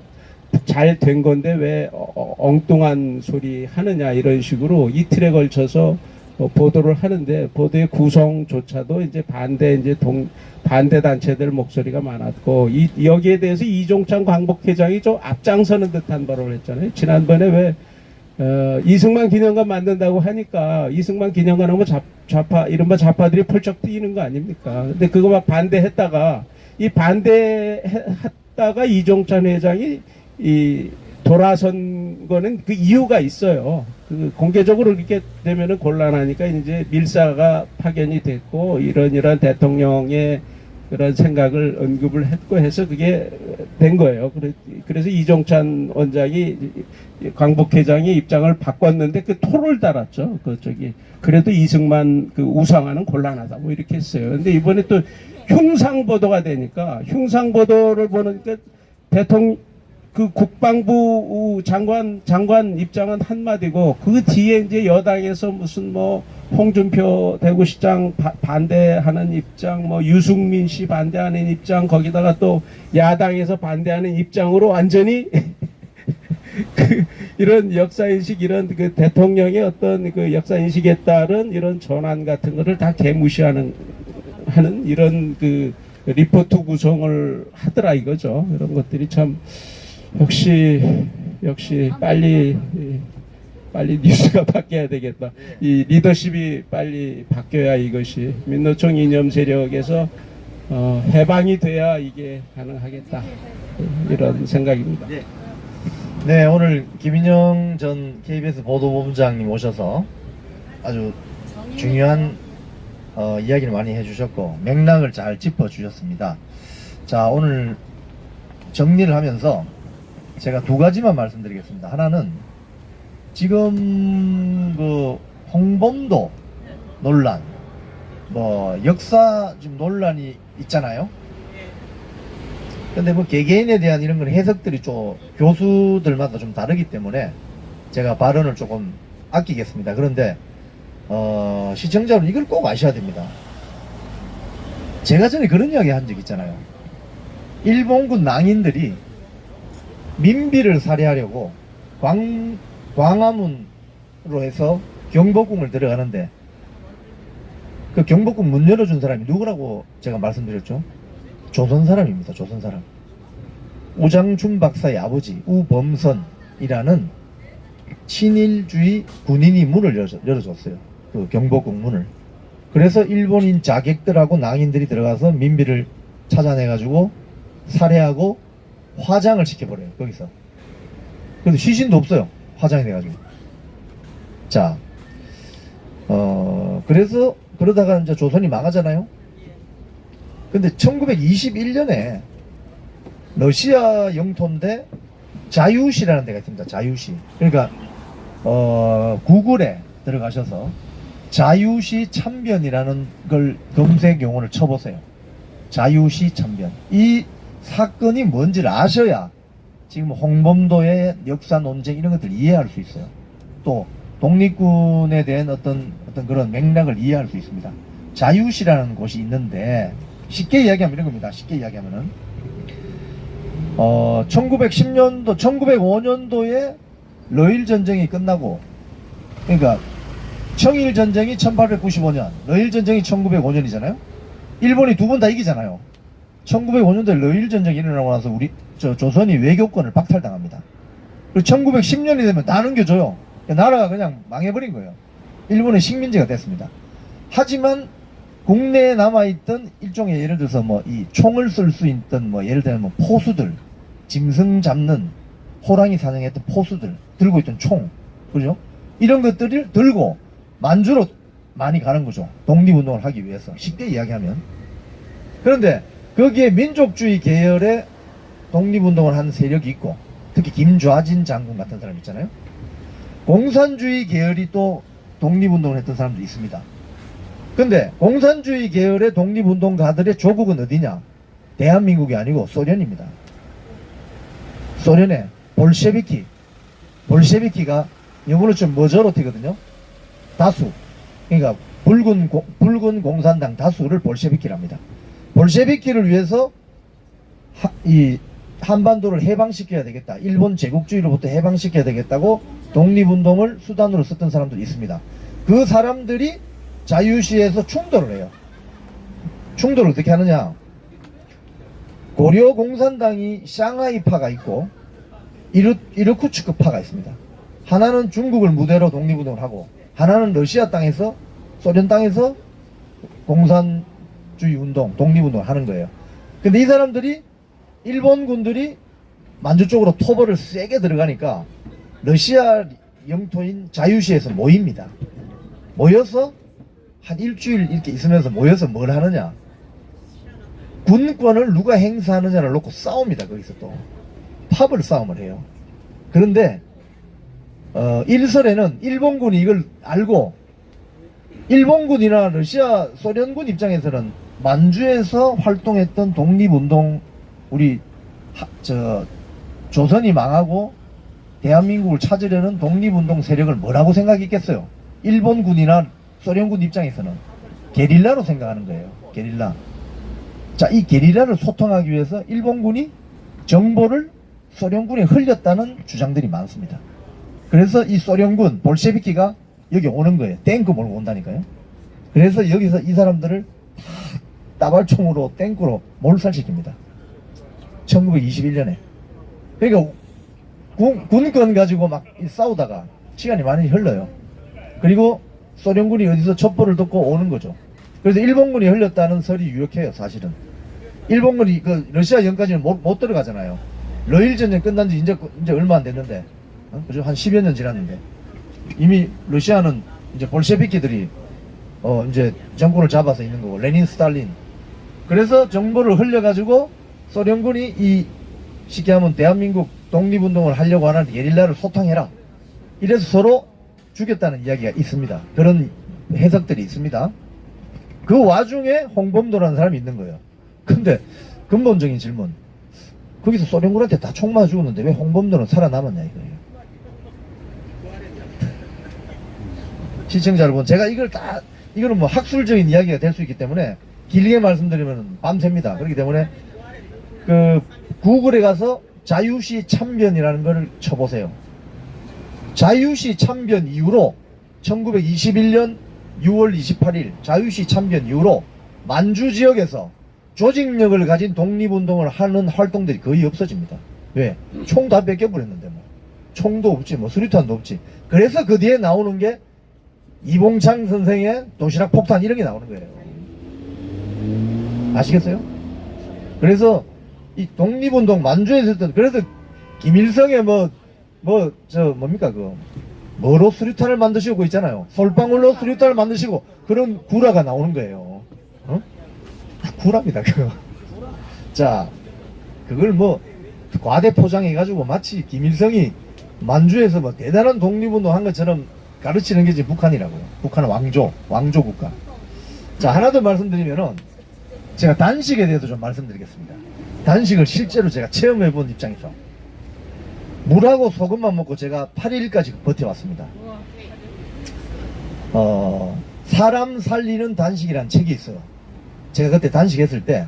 잘 된 건데 왜 엉뚱한 소리 하느냐 이런 식으로 이틀에 걸쳐서 보도를 하는데 보도의 구성조차도 이제 반대 단체들 목소리가 많았고 여기에 대해서 이종찬 광복회장이 좀 앞장서는 듯한 발언을 했잖아요. 지난번에 왜 이승만 기념관 만든다고 하니까 이승만 기념관 하면 이른바 좌파들이 펄쩍 뛰는 거 아닙니까? 근데 그거 막 반대했다가 반대했다가 이종찬 회장이 돌아선 거는 그 이유가 있어요. 그 공개적으로 이렇게 되면은 곤란하니까 이제 밀사가 파견이 됐고 이런 대통령의 그런 생각을 언급을 했고 해서 그게 된 거예요. 그래서 이종찬 원장이 광복회장이 입장을 바꿨는데 그 토를 달았죠. 그래도 이승만 그 우상화는 곤란하다 뭐 이렇게 했어요. 근데 이번에 또 흉상 보도가 되니까 흉상 보도를 보니까 그 국방부 장관 입장은 한마디고 그 뒤에 이제 여당에서 무슨 뭐 홍준표 대구시장 반대하는 입장, 뭐 유승민 씨 반대하는 입장, 거기다가 또 야당에서 반대하는 입장으로 완전히 이런 역사인식, 이런 그 대통령의 어떤 그 역사인식에 따른 이런 전환 같은 거를 다 개무시하는 이런 그 리포트 구성을 하더라 이거죠. 이런 것들이 참 역시 빨리 뉴스가 바뀌어야 되겠다. 이 리더십이 빨리 바뀌어야 이것이 민노총 이념 세력에서 해방이 돼야 이게 가능하겠다. 이런 생각입니다. 네, 오늘 김인영 전 KBS 보도본부장님 오셔서 아주 중요한 이야기를 많이 해주셨고 맥락을 잘 짚어주셨습니다. 자, 오늘 정리를 하면서 제가 두 가지만 말씀드리겠습니다. 하나는 지금 그 홍범도 논란, 뭐 역사 좀 논란이 있잖아요. 근데 뭐 개개인에 대한 이런 건 해석들이 좀 교수들마다 좀 다르기 때문에 제가 발언을 조금 아끼겠습니다. 그런데 시청자 여러분 이걸 꼭 아셔야 됩니다. 제가 전에 그런 이야기 한 적 있잖아요. 일본군 낭인들이 민비를 살해하려고 광화문으로 해서 경복궁을 들어가는데 그 경복궁 문 열어준 사람이 누구라고 제가 말씀드렸죠? 조선 사람입니다. 조선 사람. 우장춘 박사의 아버지 우범선이라는 친일주의 군인이 문을 열어줬어요. 그 경복궁 문을. 그래서 일본인 자객들하고 낭인들이 들어가서 민비를 찾아내가지고 살해하고 화장을 시켜버려요. 거기서. 근데 시신도 없어요. 화장이 돼가지고. 자, 그래서 그러다가 이제 조선이 망하잖아요. 근데 1921년에 러시아 영토인데 자유시라는 데가 있습니다. 자유시. 그러니까 구글에 들어가셔서 자유시 참변이라는 걸 검색 용어를 쳐보세요. 자유시 참변. 이 사건이 뭔지를 아셔야 지금 홍범도의 역사 논쟁 이런 것들을 이해할 수 있어요. 또 독립군에 대한 어떤 그런 맥락을 이해할 수 있습니다. 자유시라는 곳이 있는데 쉽게 이야기하면 이런 겁니다. 쉽게 이야기하면은 1910년도 1905년도에 러일 전쟁이 끝나고, 그러니까 청일 전쟁이 1895년, 러일 전쟁이 1905년이잖아요. 일본이 두 번 다 이기잖아요. 1905년도에 러일 전쟁이 일어나고 나서 조선이 외교권을 박탈당합니다. 그리고 1910년이 되면 다 넘겨줘요. 나라가 그냥 망해버린 거예요. 일본의 식민지가 됐습니다. 하지만 국내에 남아있던 일종의 예를 들어서 뭐 이 총을 쓸 수 있던 뭐 예를 들면 뭐 포수들, 짐승 잡는 호랑이 사냥했던 포수들 들고 있던 총, 그죠? 이런 것들을 들고 만주로 많이 가는 거죠. 독립운동을 하기 위해서. 쉽게 이야기하면. 그런데 거기에 민족주의 계열의 독립운동을 하는 세력이 있고, 특히 김좌진 장군 같은 사람 있잖아요. 공산주의 계열이 또 독립운동을 했던 사람도 있습니다. 근데 공산주의 계열의 독립운동가들의 조국은 어디냐? 대한민국이 아니고 소련입니다. 소련의 볼셰비키가 영어로 좀 머저로티거든요. 다수. 그러니까 붉은 공산당 다수를 볼셰비키랍니다. 볼셰비키를 위해서 이 한반도를 해방시켜야 되겠다. 일본 제국주의로부터 해방시켜야 되겠다고 독립운동을 수단으로 썼던 사람들이 있습니다. 그 사람들이 자유시에서 충돌을 해요. 충돌을 어떻게 하느냐. 고려 공산당이 샹하이파가 있고 이르쿠츠크 파가 있습니다. 하나는 중국을 무대로 독립운동을 하고 하나는 러시아 땅에서 소련 땅에서 공산주의 운동, 독립운동을 하는 거예요. 근데 이 사람들이 일본 군들이 만주 쪽으로 토벌을 세게 들어가니까 러시아 영토인 자유시에서 모입니다. 모여서 한 일주일 이렇게 있으면서 모여서 뭘 하느냐. 군권을 누가 행사하느냐를 놓고 싸웁니다. 거기서 또 팝을 싸움을 해요. 그런데 일설에는 일본군이 이걸 알고 일본군이나 러시아 소련군 입장에서는 만주에서 활동했던 독립운동 우리 조선이 망하고 대한민국을 찾으려는 독립운동 세력을 뭐라고 생각했겠어요? 일본군이나 소련군 입장에서는 게릴라로 생각하는 거예요. 게릴라. 자, 이 게릴라를 소통하기 위해서 일본군이 정보를 소련군에 흘렸다는 주장들이 많습니다. 그래서 이 소련군 볼셰비키가 여기 오는 거예요. 탱크 몰고 온다니까요. 그래서 여기서 이 사람들을 다 따발총으로 탱크로 몰살시킵니다. 1921년에. 그러니까 군권 가지고 막 싸우다가 시간이 많이 흘러요. 그리고 소련군이 어디서 첩보를 듣고 오는 거죠. 그래서 일본군이 흘렸다는 설이 유력해요. 사실은 일본군이 그 러시아 영까지는 못 들어가잖아요. 러일 전쟁 끝난 지 이제 얼마 안 됐는데 그죠? 한 10여 년 지났는데 이미 러시아는 이제 볼셰비키들이 이제 정권을 잡아서 있는 거고 레닌 스탈린. 그래서 정보를 흘려가지고 소련군이 이 쉽게 하면 대한민국 독립운동을 하려고 하는 게릴라를 소탕해라. 이래서 서로 죽였다는 이야기가 있습니다. 그런 해석들이 있습니다. 그 와중에 홍범도라는 사람이 있는 거예요. 근데 근본적인 질문. 거기서 소련군한테 다 총 맞아 죽었는데 왜 홍범도는 살아남았냐 이거예요. 시청자 여러분, 제가 이거는 뭐 학술적인 이야기가 될 수 있기 때문에 길게 말씀드리면 밤새입니다. 그렇기 때문에 그 구글에 가서 자유시 참변이라는 걸 쳐보세요. 자유시 참변 이후로 1921년 6월 28일 자유시 참변 이후로 만주 지역에서 조직력을 가진 독립운동을 하는 활동들이 거의 없어집니다. 왜? 총 다 뺏겨버렸는데 뭐. 총도 없지 뭐 수류탄도 없지. 그래서 그 뒤에 나오는 게 이봉창 선생의 도시락 폭탄 이런 게 나오는 거예요. 아시겠어요? 그래서 이 독립운동 만주에서 했던 그래서 김일성의 뭡니까 뭐로 수류탄을 만드시고 그거 있잖아요. 솔방울로 수류탄을 만드시고 그런 구라가 나오는 거예요. 어? 다 구라입니다 그거. 자, 그걸 뭐 과대 포장해가지고 마치 김일성이 만주에서 뭐 대단한 독립운동 한 것처럼 가르치는 게 지금 북한이라고요. 북한은 왕조 국가. 자, 하나 더 말씀드리면은 제가 단식에 대해서 좀 말씀드리겠습니다. 단식을 실제로 제가 체험해 본 입장에서 물하고 소금만 먹고 제가 8일까지 버텨왔습니다. 사람 살리는 단식이라는 책이 있어요. 제가 그때 단식했을 때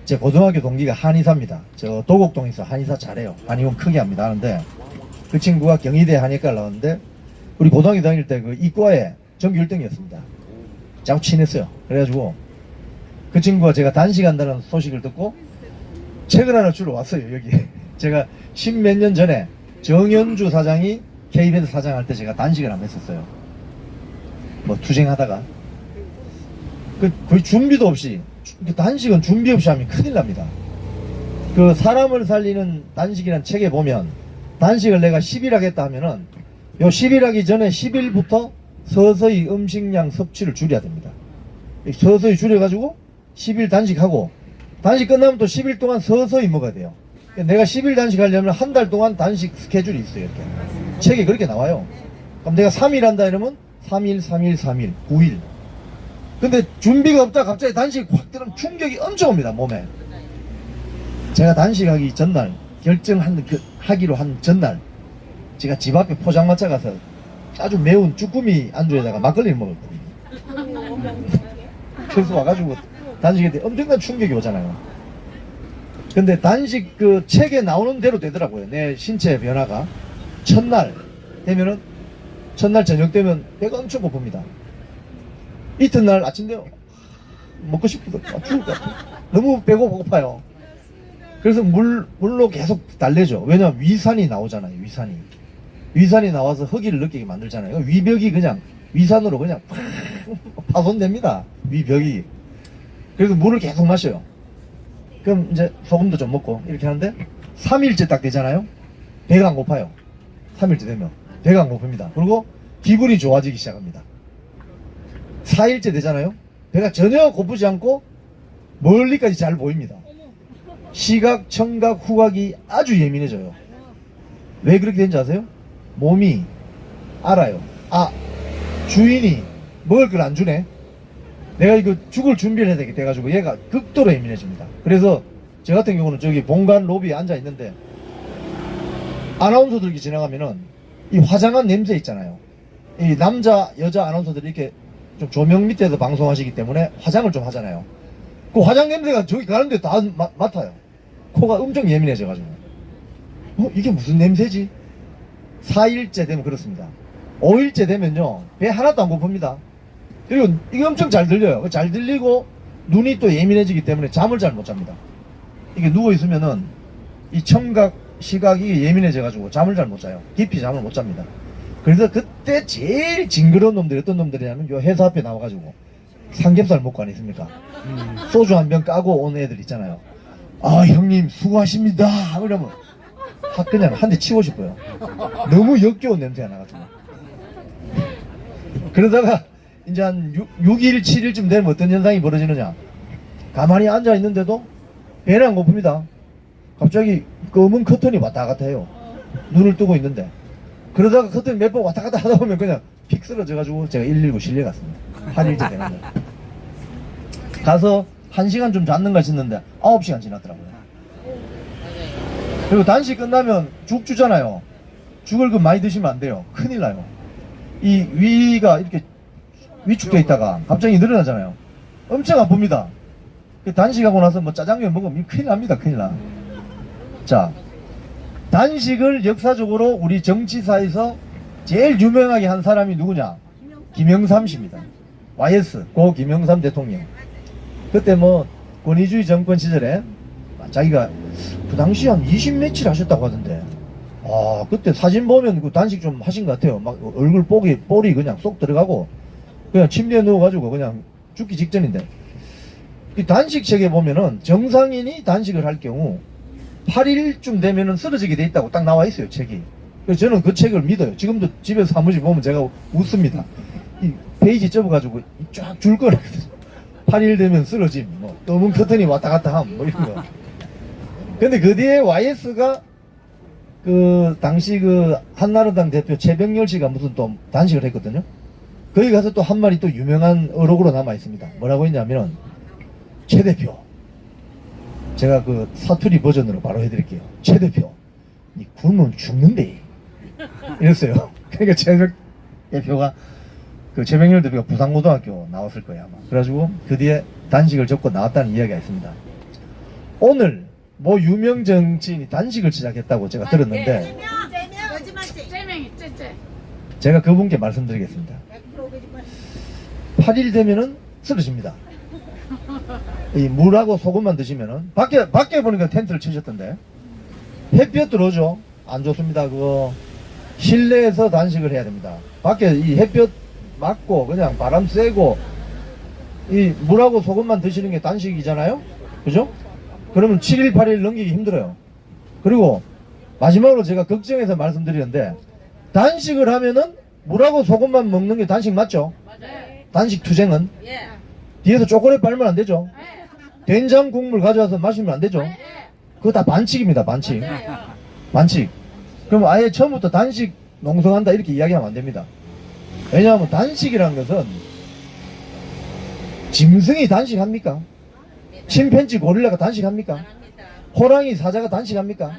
제 고등학교 동기가 한의사입니다. 저 도곡동에서 한의사 잘해요. 한의원 크게 합니다. 하는데 그 친구가 경희대 한의과를 나왔는데 우리 고등학교 다닐 때 그 이과에 전교 1등이었습니다. 자꾸 친했어요. 그래가지고 그 친구가 제가 단식한다는 소식을 듣고 책을 하나 주러 왔어요. 여기 제가 10몇 년 전에 정현주 사장이 KBS 사장할 때 제가 단식을 한번 했었어요. 뭐 투쟁하다가 거의 준비도 없이 단식은 준비 없이 하면 큰일 납니다. 그 사람을 살리는 단식이라는 책에 보면 단식을 내가 10일 하겠다 하면은 요 10일 하기 전에 10일부터 서서히 음식량 섭취를 줄여야 됩니다. 서서히 줄여가지고 10일 단식하고 단식 끝나면 또 10일 동안 서서히 먹어야 돼요. 내가 10일 단식하려면 한 달 동안 단식 스케줄이 있어요. 이렇게 책에 그렇게 나와요. 그럼 내가 3일 한다 이러면 3일 9일. 근데 준비가 없다 갑자기 단식 확 들으면 충격이 엄청 옵니다. 몸에. 제가 단식하기 전날 하기로 한 전날 제가 집 앞에 포장마차 가서 아주 매운 쭈꾸미 안주에다가 막걸리를 먹었거든요. 그래서 와가지고 단식에 대해 엄청난 충격이 오잖아요. 근데 단식 그 책에 나오는 대로 되더라고요. 내 신체 변화가. 첫날 되면은, 첫날 저녁 되면 배가 엄청 고픕니다. 이튿날 아침 되면 먹고 싶어도 죽을 것 같아요. 너무 배고파요. 그래서 물로 계속 달래죠. 왜냐면 위산이 나오잖아요. 위산이 나와서 허기를 느끼게 만들잖아요. 위벽이 그냥 위산으로 그냥 파손됩니다. 위벽이. 그래서 물을 계속 마셔요. 그럼 이제 소금도 좀 먹고 이렇게 하는데 3일째 딱 되잖아요. 배가 안 고파요. 3일째 되면 배가 안 고픕니다. 그리고 기분이 좋아지기 시작합니다. 4일째 되잖아요. 배가 전혀 고프지 않고 멀리까지 잘 보입니다. 시각, 청각, 후각이 아주 예민해져요. 왜 그렇게 되는지 아세요? 몸이 알아요. 아, 주인이 먹을 걸 안 주네. 내가 이거 죽을 준비를 해야 되게 돼가지고 얘가 극도로 예민해집니다. 그래서 저 같은 경우는 저기 본관 로비에 앉아 있는데 아나운서들이 지나가면은 이 화장한 냄새 있잖아요. 이 남자, 여자 아나운서들이 이렇게 좀 조명 밑에서 방송하시기 때문에 화장을 좀 하잖아요. 그 화장 냄새가 저기 가는데 다 맡아요. 코가 엄청 예민해져가지고. 이게 무슨 냄새지? 4일째 되면 그렇습니다. 5일째 되면요, 배 하나도 안 고픕니다. 그리고 이게 엄청 잘 들려요. 잘 들리고 눈이 또 예민해지기 때문에 잠을 잘 못 잡니다. 이게 누워있으면은 이 청각, 시각이 예민해져가지고 잠을 잘 못 자요. 깊이 잠을 못 잡니다. 그래서 그때 제일 징그러운 놈들이 어떤 놈들이냐면 요 회사 앞에 나와가지고 삼겹살 먹고 안 있습니까? 소주 한 병 까고 온 애들 있잖아요. 아, 형님 수고하십니다 이러면 그냥 한 대 치고 싶어요. 너무 역겨운 냄새가 나가지고. 그러다가 이제 한 6일 7일쯤 되면 어떤 현상이 벌어지느냐, 가만히 앉아 있는데도 배는 안 고픕니다. 갑자기 검은 커튼이 왔다 갔다 해요. 눈을 뜨고 있는데. 그러다가 커튼이 몇 번 왔다 갔다 하다 보면 그냥 픽 쓰러져가지고 제가 119 실려갔습니다. 한 일째 되는데 가서 1시간 좀 잤는가 싶는데 9시간 지났더라고요. 그리고 단식 끝나면 죽 주잖아요. 죽을 그 많이 드시면 안 돼요. 큰일 나요. 이 위가 이렇게 위축되어 있다가 갑자기 늘어나잖아요. 엄청 아픕니다. 단식하고 나서 뭐 짜장면 먹으면 큰일 납니다. 큰일 나. 자, 단식을 역사적으로 우리 정치사에서 제일 유명하게 한 사람이 누구냐? 김영삼 씨입니다. YS 고 김영삼 대통령. 그때 뭐 권위주의 정권 시절에 자기가 그 당시 한 20 며칠 하셨다고 하던데, 아, 그때 사진 보면 그 단식 좀 하신 것 같아요. 막 얼굴 볼이 그냥 쏙 들어가고 그냥 침대에 누워가지고 그냥 죽기 직전인데, 이 단식책에 보면은 정상인이 단식을 할 경우 8일쯤 되면은 쓰러지게 돼 있다고 딱 나와 있어요, 책이. 그래서 저는 그 책을 믿어요. 지금도 집에서 한 번씩 보면 제가 웃습니다. 이 페이지 접어가지고 쫙 줄 거라거든요. 8일 되면 쓰러짐, 뭐 검은 커튼이 왔다 갔다 함, 뭐 이런 거. 근데 그 뒤에 YS가 그 당시 그 한나라당 대표 최병렬 씨가 무슨 또 단식을 했거든요. 거기 가서 또 한 마리 또 유명한 어록으로 남아 있습니다. 뭐라고 했냐면, 최 대표, 제가 그 사투리 버전으로 바로 해드릴게요. 최 대표, 니 굶으면 죽는데 이랬어요. 그러니까 최 대표가 그 최병렬 대표가 부산고등학교 나왔을 거예요 아마. 그래가지고 그 뒤에 단식을 접고 나왔다는 이야기가 있습니다. 오늘 뭐 유명 정치인이 단식을 시작했다고 제가 들었는데, 제가 그분께 말씀드리겠습니다. 8일 되면은 쓰러집니다. 이 물하고 소금만 드시면은 밖에 보니까 텐트를 치셨던데, 햇볕 들어오죠. 안 좋습니다. 그거 실내에서 단식을 해야 됩니다. 밖에 이 햇볕 맞고 그냥 바람 쐬고 이 물하고 소금만 드시는 게 단식이잖아요. 그죠? 그러면 7일 8일 넘기기 힘들어요. 그리고 마지막으로 제가 걱정해서 말씀드리는데, 단식을 하면은 물하고 소금만 먹는 게 단식 맞죠? 맞아요. 단식 투쟁은 뒤에서 초콜릿 빨면 안 되죠. 된장 국물 가져와서 마시면 안 되죠. 그거 다 반칙입니다. 반칙. 반칙. 그럼 아예 처음부터 단식 농성한다 이렇게 이야기하면 안 됩니다. 왜냐하면 단식이라는 것은, 짐승이 단식합니까? 침팬지 고릴라가 단식합니까? 호랑이 사자가 단식합니까?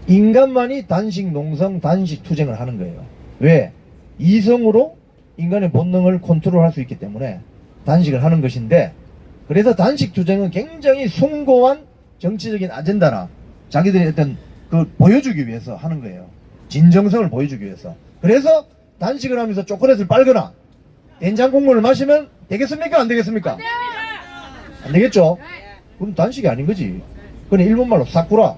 인간만이 단식 농성 단식 투쟁을 하는 거예요. 왜? 이성으로 인간의 본능을 컨트롤할 수 있기 때문에 단식을 하는 것인데, 그래서 단식 투쟁은 굉장히 숭고한 정치적인 아젠다나 자기들의 어떤 그 보여주기 위해서 하는 거예요. 진정성을 보여주기 위해서. 그래서 단식을 하면서 초콜릿을 빨거나 된장 국물을 마시면 되겠습니까? 안 되겠습니까? 안 되겠죠? 그럼 단식이 아닌 거지. 그건 일본말로 사쿠라,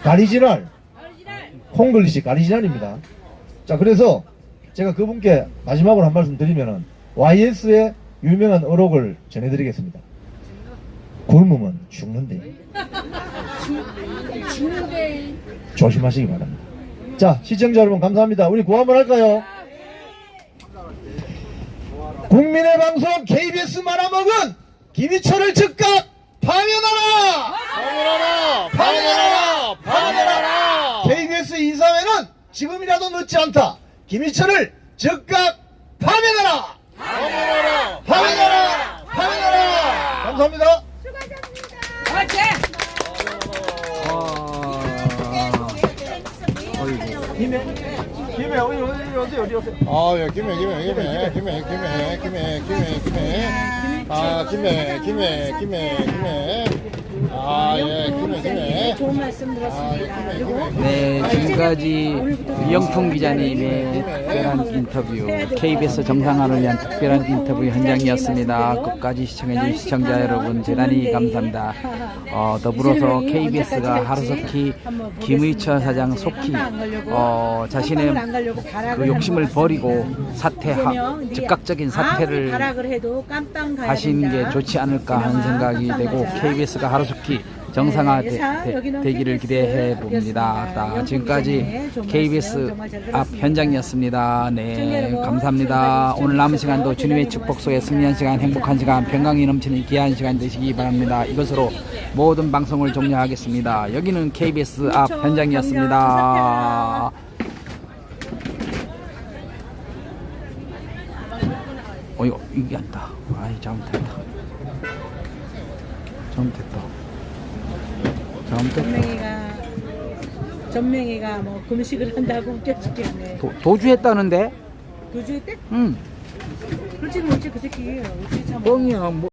가리지날, 콩글리시 가리지날입니다. 자, 그래서 제가 그분께 마지막으로 한 말씀 드리면은 YS의 유명한 어록을 전해드리겠습니다. 굶으면 죽는데. 조심하시기 바랍니다. 자, 시청자 여러분 감사합니다. 우리 구호 한번 할까요? 국민의 방송 KBS 말아먹은 김희철을 즉각 파면하라! 파면하라! 파면하라! 파면하라! KBS 이사회는 지금이라도 늦지 않다. 김희철을 즉각 파면하라! 파면하라! 파면하라! 파면하라! 감사합니다. 김에 어디 오세요? 아, 예, 김해. 아, 김해. 아, 예, 김해. 좋은 말씀 들었습니다. 그리고 네, 지금까지 이영풍 기자님의 특별한 인터뷰, KBS 정상화를 위한 특별한 인터뷰 현장이었습니다. 끝까지 시청해주신 시청자 여러분 대단히 감사합니다. 더불어서 KBS가 하루속히 김의철 사장 속히 자신의 그 욕심을 버리고 즉각적인 사퇴를 하시는 게 좋지 않을까 하는 생각이 되고, KBS가 하루속히 정상화되기를 기대해 봅니다. 지금까지 KBS 앞 현장이었습니다. 네, 감사합니다. 오늘 남은 시간도 주님의 축복 속에 승리한 시간, 행복한 시간, 평강이 넘치는 귀한 시간 되시기 바랍니다. 이것으로 모든 방송을 종료하겠습니다. 여기는 KBS 앞 현장이었습니다. 이거 이게 안다. 아이, 잘못했다. 전명희가 뭐 금식을 한다고 웃겨 죽겠네. 도주했다는데? 도주했대? 응. 그렇지, 그 새끼. 어떻게 참. 뻥이야. 뭐.